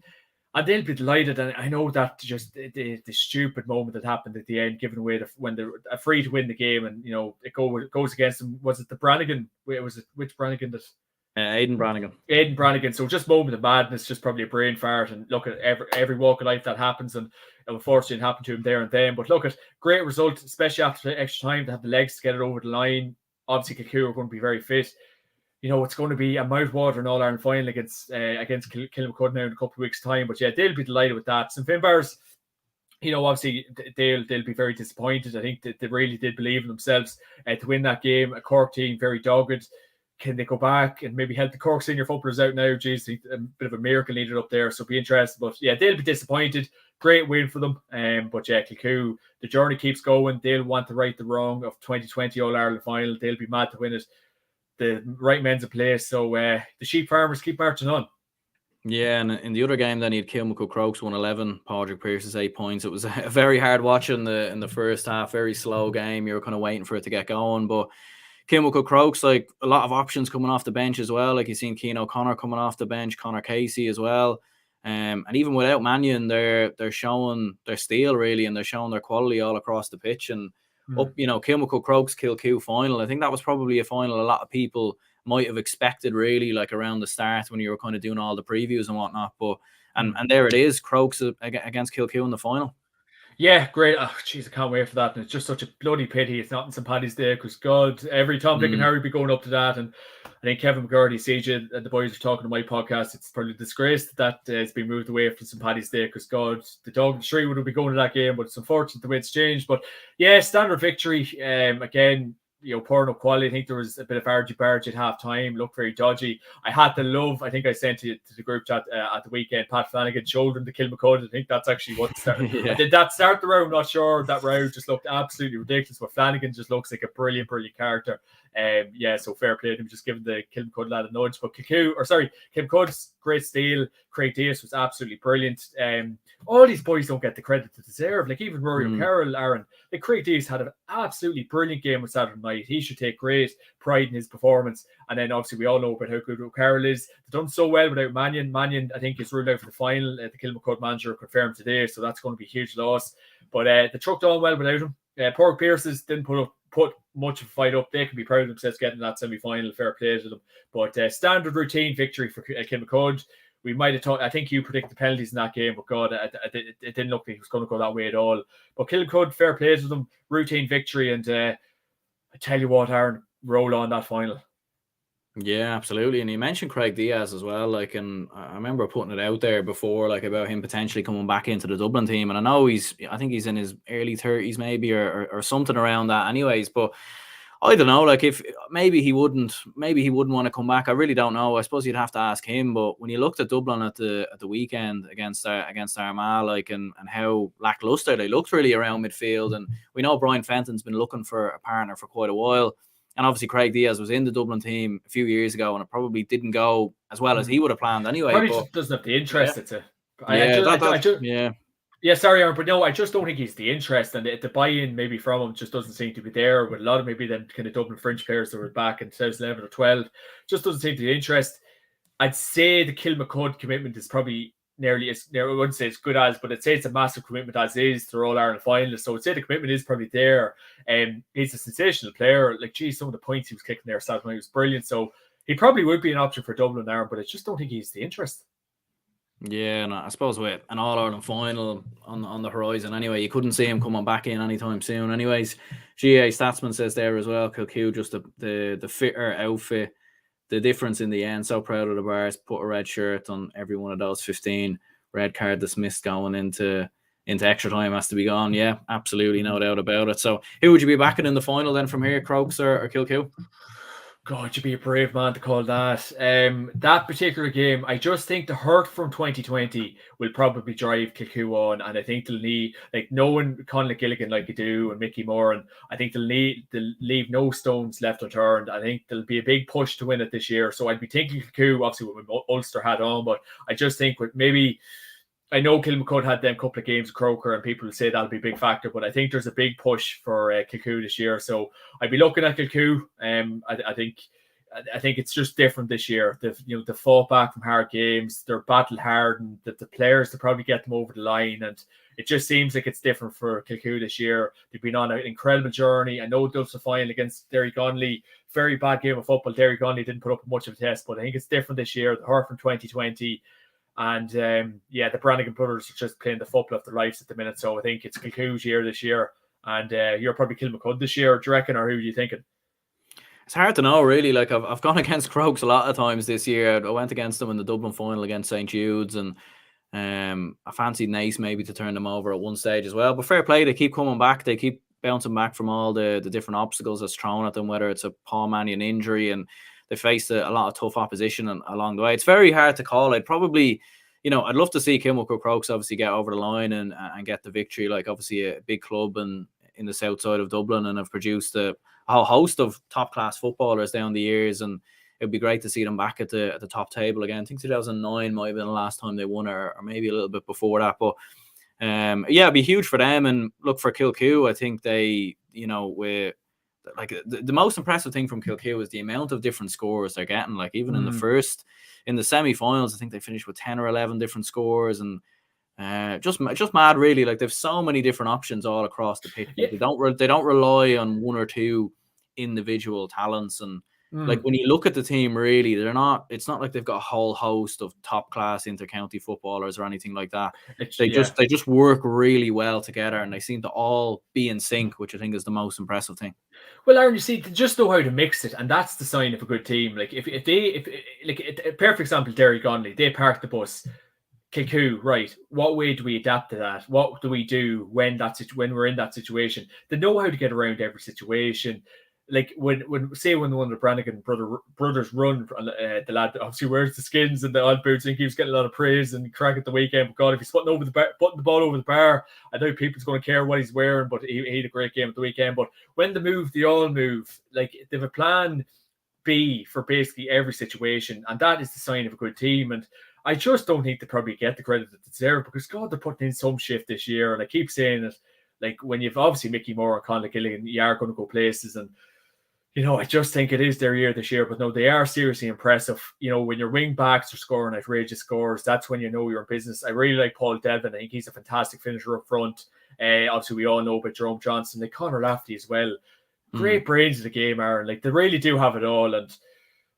And they'll be delighted. And I know that just the stupid moment that happened at the end, giving away when they're free to win the game, and it goes against them. Was it the Brannigan? Which Brannigan that? Aidan Brannigan. Aidan Brannigan. So just moment of madness, just probably a brain fart. And look at every walk of life that happens, and unfortunately it happened to him there and then. But look at great result, especially after extra time, to have the legs to get it over the line. Obviously, Kilcoo are going to be very fit. It's going to be a mouth-watering All-Ireland final against Kilmacud now in a couple of weeks' time. But yeah, they'll be delighted with that. St. Finbarrs, obviously they'll be very disappointed. I think that they really did believe in themselves to win that game. A Cork team, very dogged. Can they go back and maybe help the Cork senior footballers out now? Geez, a bit of a miracle needed up there, so be interested. But yeah, they'll be disappointed. Great win for them. But yeah, Kilcoo, the journey keeps going. They'll want to right the wrong of 2020 All-Ireland final. They'll be mad to win it. The right men's in place. So the sheep farmers keep marching on. Yeah, and in the other game, then you had Kilmacud Crokes 111, Padraig Pearce's 8 points. It was a very hard watch in the first half, very slow game. You were kind of waiting for it to get going, but Kilmacud Crokes, like, a lot of options coming off the bench as well. Like, you've seen Cian O'Connor coming off the bench, Conor Casey as well. And even without Mannion, they're showing their steel, really, and they're showing their quality all across the pitch. And up, Kilmacud Crokes Kilcoo final. I think that was probably a final a lot of people might have expected, really, like around the start when you were kind of doing all the previews and whatnot. But and there it is, Crokes against Kilcoo in the final. Yeah, great. Oh, jeez, I can't wait for that. And it's just such a bloody pity it's not in St. Paddy's Day, because God, every Tom, Dick and Harry be going up to that. And I think Kevin McGurdy, CJ, and the boys are talking to my podcast. It's probably a disgrace that it's been moved away from St. Paddy's Day, because God, the dog and Shree would be going to that game, but it's unfortunate the way it's changed. But yeah, standard victory. Again, poor enough quality. I think there was a bit of argy-bargy at half time, looked very dodgy. I had to love, I think I sent to the group chat at the weekend, Pat Flanagan shouldering the Kilmacud. I think that's actually what started. Yeah. Did that start the round? Not sure. That round just looked absolutely ridiculous, but Flanagan just looks like a brilliant character. So fair play to him, just giving the Kilmacud lad a nudge. But Kilmacud's great steal. Craig Diaz was absolutely brilliant. All these boys don't get the credit they deserve. Like, even Rory O'Carroll, Aaron, like, Craig Diaz had an absolutely brilliant game on Saturday night. He should take great pride in his performance. And then obviously we all know about how good O'Carroll is. They've done so well without Mannion. Mannion, I think, is ruled out for the final. The Kilmacud manager confirmed today, so that's going to be a huge loss. But they trucked on well without him. Padraig Pearce's didn't put much of a fight up. They can be proud of themselves getting that semi-final. Fair play to them. But standard routine victory for Kilmacud. We might have thought, I think you predicted the penalties in that game, but God, it didn't look like it was going to go that way at all. But Kilmacud, fair play to them, routine victory, and I tell you what, Aaron, roll on that final. Yeah, absolutely. And you mentioned Craig Diaz as well. Like, and I remember putting it out there before, like, about him potentially coming back into the Dublin team. And I know I think he's in his early 30s maybe, or something around that anyways. But I don't know. Like if maybe he wouldn't want to come back. I really don't know. I suppose you'd have to ask him. But when you looked at Dublin at the weekend against Armagh, like and how lackluster they looked really around midfield, and we know Brian Fenton's been looking for a partner for quite a while, and obviously Craig Diaz was in the Dublin team a few years ago, and it probably didn't go as well as he would have planned anyway. Probably but just doesn't have the interest. yeah. Yeah, sorry, Aaron, but no, I just don't think he's the interest, and the buy-in maybe from him just doesn't seem to be there. With a lot of maybe them kind of Dublin French players that were back in 2011 or 12, just doesn't seem to be the interest. I'd say the Kilmacud commitment is probably I wouldn't say it's good as, but I'd say it's a massive commitment as is. They're all Ireland finalists, so I'd say the commitment is probably there. He's a sensational player. Like, geez, some of the points he was kicking there Saturday night was brilliant. So he probably would be an option for Dublin, Aaron, but I just don't think he's the interest. Yeah, and I suppose with an All-Ireland final on the horizon anyway, you couldn't see him coming back in anytime soon. Anyways, GAA Statsman says there as well, Kilcoo, just the fitter outfit, the difference in the end. So proud of the Bars, put a red shirt on every one of those 15. Red card dismissed going into extra time has to be gone. Yeah, absolutely, no doubt about it. So who would you be backing in the final then from here, Crokes or Kilcoo? God, you'd be a brave man to call that. That particular game, I just think the hurt from 2020 will probably drive Kilcoo on, and I think they'll need, like, knowing Conor Gilligan like you do and Mickey Moore, and I think they'll leave no stones left unturned. I think there'll be a big push to win it this year. So I'd be thinking Kilcoo, obviously with my Ulster hat on, but I just think with maybe, I know Kilmacud had them couple of games of Croker, and people will say that'll be a big factor, but I think there's a big push for Kilcoo this year. So I'd be looking at Kilcoo. I think it's just different this year. They've fought back from hard games. They're battle hard, and the players to probably get them over the line. And it just seems like it's different for Kilcoo this year. They've been on an incredible journey. I know those a final against Derry Gonley, very bad game of football. Derry Gonley didn't put up much of a test, but I think it's different this year. The hurt from 2020. And the Brannigan brothers are just playing the football of their lives at the minute. So I think it's Kilcoo's year this year. And you're probably Kilmacud this year, do you reckon, or who are you thinking? It's hard to know, really. Like, I've gone against Crokes a lot of times this year. I went against them in the Dublin final against St. Jude's, and I fancied Naas maybe to turn them over at one stage as well. But fair play, they keep coming back. They keep bouncing back from all the different obstacles that's thrown at them, whether it's a Paul Mannion injury, and they faced a lot of tough opposition along the way. It's very hard to call. I'd probably, I'd love to see Kilmacud Crokes obviously get over the line and get the victory. Like, obviously a big club in the south side of Dublin, and have produced a whole host of top-class footballers down the years, and it'd be great to see them back at the top table again. I think 2009 might have been the last time they won, or maybe a little bit before that. But it'd be huge for them. And look, for Kilcoo, I think they, the most impressive thing from Kilcoo is the amount of different scores they're getting. Like, even in the semi-finals, I think they finished with 10 or 11 different scores, and just mad, really. Like, they've so many different options all across the pitch. Yeah. They don't rely on one or two individual talents, and like, when you look at the team, really, it's not like they've got a whole host of top class inter-county footballers or anything like that. They just work really well together, and they seem to all be in sync, which I think is the most impressive thing. Well, Aaron, you see, they just know how to mix it, and that's the sign of a good team. Like, if a perfect example, Derry Gonley, they park the bus. Kilcoo, right? What way do we adapt to that? What do we do when we're in that situation? They know how to get around every situation. Like, when one of the Brannigan brothers run, the lad obviously wears the skins and the odd boots, and keeps getting a lot of praise and crack at the weekend. But God, if he's putting the ball over the bar, I know people's going to care what he's wearing, but he had a great game at the weekend. But when they all move. Like, they have a plan B for basically every situation, and that is the sign of a good team. And I just don't think they probably get the credit that they deserve, because God, they're putting in some shift this year. And I keep saying it, like, when you've obviously Mickey Moore and Conor Gilligan, you are going to go places. And, I just think it is their year this year. But no, they are seriously impressive. When your wing backs are scoring outrageous scores, that's when you know you're in business. I really like Paul Devlin. I think he's a fantastic finisher up front. Obviously, we all know about Jerome Johnson. Like, Conor Lafferty as well. Great brains of the game, Aaron. Like, they really do have it all. And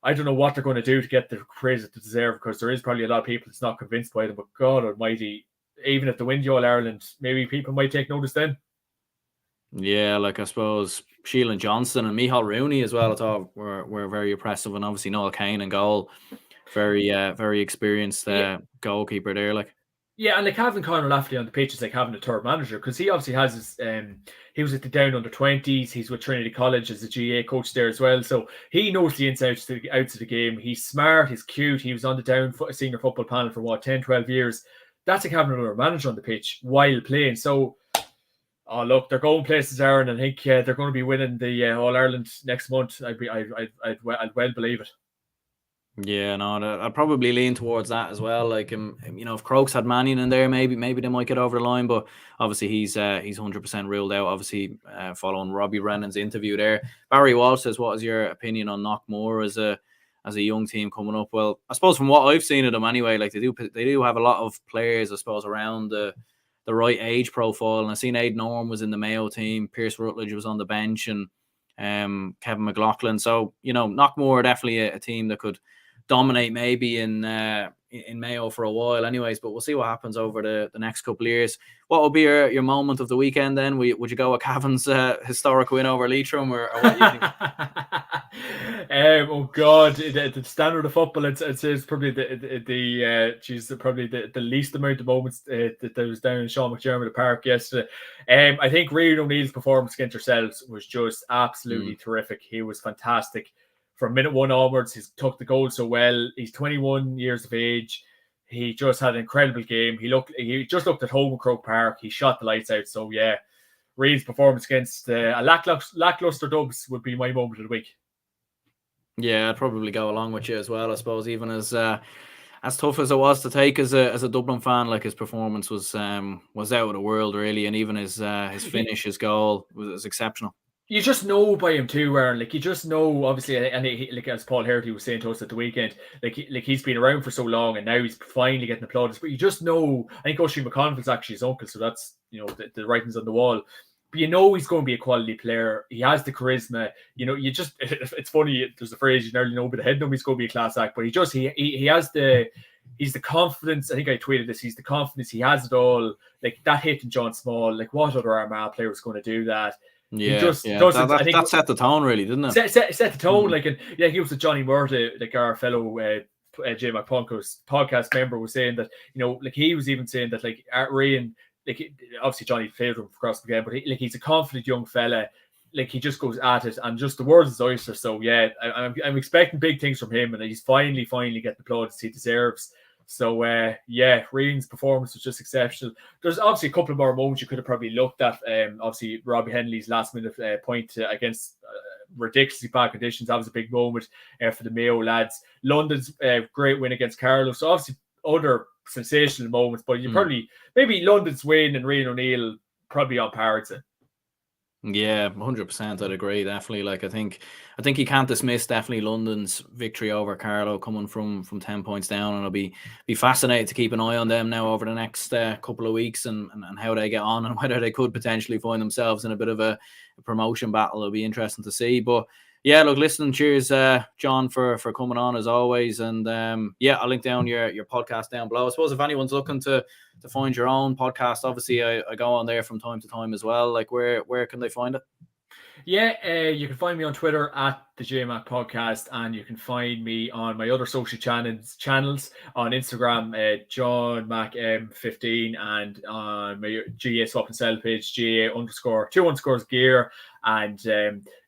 I don't know what they're going to do to get the praise that they deserve, because there is probably a lot of people that's not convinced by them. But God almighty, even if they win the All-Ireland, maybe people might take notice then. Yeah, like, I suppose Sheelan Johnson and Michal Rooney as well, I thought were very impressive. And obviously Noel Kane in goal. Very experienced goalkeeper there. Like, Yeah, and like having Conor Lafferty on the pitch is like having a third manager, because he obviously has his he was at the down under 20s. He's with Trinity College as a GA coach there as well, so he knows the ins and outs of the game. He's smart, he's cute. He was on the senior football panel for what, 10-12 years. That's like having another manager on the pitch while playing. So oh look, they're going places, Aaron, and I think they're going to be winning the All Ireland next month. I'd well believe it. Yeah, no, I'd probably lean towards that as well. Like, if Crokes had Mannion in there, maybe they might get over the line. But obviously, he's 100% ruled out. Obviously, following Robbie Brennan's interview there, Barry Walsh says, "What is your opinion on Knockmore as a young team coming up?" Well, I suppose from what I've seen of them anyway, like they do have a lot of players, I suppose, around the right age profile. And I seen Aid Norm was in the Mayo team, Pierce Rutledge was on the bench, and Kevin McLaughlin. So Knockmore are definitely a team that could dominate maybe in Mayo for a while anyways, but we'll see what happens over the next couple of years. What will be your moment of the weekend then? Would you go with Cavan's historic win over Leitrim, or what do you think? Oh God, the standard of football, it's probably the least amount of moments that there was down in Sean McDermott Park yesterday. I think Rian O'Neill's performance against ourselves was just absolutely terrific. He was fantastic. From minute one onwards, he's took the goal so well. He's 21 years of age. He just had an incredible game. He just looked at home in Croke Park. He shot the lights out. So yeah, Reid's performance against a lackluster Dubs would be my moment of the week. Yeah, I'd probably go along with you as well. I suppose even as tough as it was to take as a Dublin fan, like his performance was out of the world really, and even his finish, his goal was exceptional. You just know by him too, Aaron. Like you just know, obviously, and like as Paul Herty was saying to us at the weekend, like he's been around for so long, and now he's finally getting applauded. But you just know, I think Oisin McConville's actually his uncle, so that's the writings on the wall. But you know he's going to be a quality player. He has the charisma. It's funny. There's a phrase you nearly know, but the head number he's going to be a class act. But he has he's the confidence. I think I tweeted this. He's the confidence. He has it all. Like that hit in John Small. Like what other Armagh player was going to do that? Yeah, that set the tone, really, didn't it? Set the tone, he was with Johnny Murta, like our fellow JMac podcast member, was saying that he was even saying that like Rian, like obviously Johnny failed him across the game, but he's a confident young fella. Like he just goes at it, and just the world is oyster. So yeah, I'm expecting big things from him, and he's finally getting the plaudits he deserves. So, Rian's performance was just exceptional. There's obviously a couple of more moments you could have probably looked at. Obviously, Robbie Henley's last-minute point against ridiculously bad conditions. That was a big moment for the Mayo lads. London's great win against Carlow. So, obviously, other sensational moments. But you maybe London's win and Rian O'Neill probably on parity. Yeah, 100%. I'd agree. Definitely. Like I think you can't dismiss definitely London's victory over Carlow coming from 10 points down, and I'll be fascinated to keep an eye on them now over the next couple of weeks and how they get on, and whether they could potentially find themselves in a bit of a promotion battle. It'll be interesting to see. But yeah, look, listen, cheers, John, for coming on as always. And I'll link down your podcast down below. I suppose if anyone's looking to find your own podcast, obviously I go on there from time to time as well. Like where can they find it? Yeah, you can find me on Twitter at the JMac Podcast, and you can find me on my other social channels on Instagram, JohnMacM15, and on my GAA Swap and Sell page, GAA_2_gear. And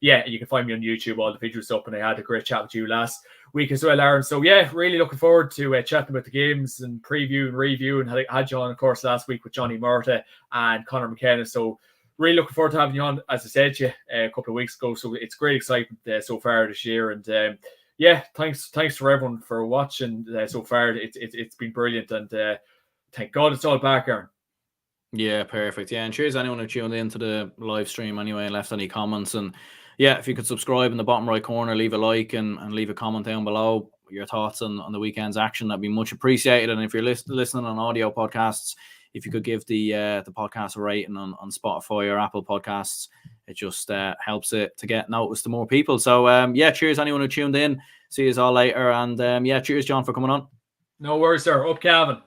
you can find me on YouTube. All the videos up, and I had a great chat with you last week as well, Aaron. So yeah, really looking forward to chatting about the games and preview and review. And I had you on, of course, last week with Johnny Murta and Conor McKenna. So really looking forward to having you on, as I said to you a couple of weeks ago. So it's great excitement so far this year. And thanks for everyone for watching so far. It's been brilliant. And thank God it's all back, Aaron. Yeah, perfect. Yeah, and cheers anyone who tuned into the live stream anyway and left any comments. And yeah, if you could subscribe in the bottom right corner, leave a like and leave a comment down below your thoughts on the weekend's action, that'd be much appreciated. And if you're listening on audio podcasts, if you could give the podcast a rating on Spotify or Apple Podcasts, it just helps it to get noticed to more people. So cheers anyone who tuned in. See you all later. And cheers, John, for coming on. No worries, sir. Up, Calvin.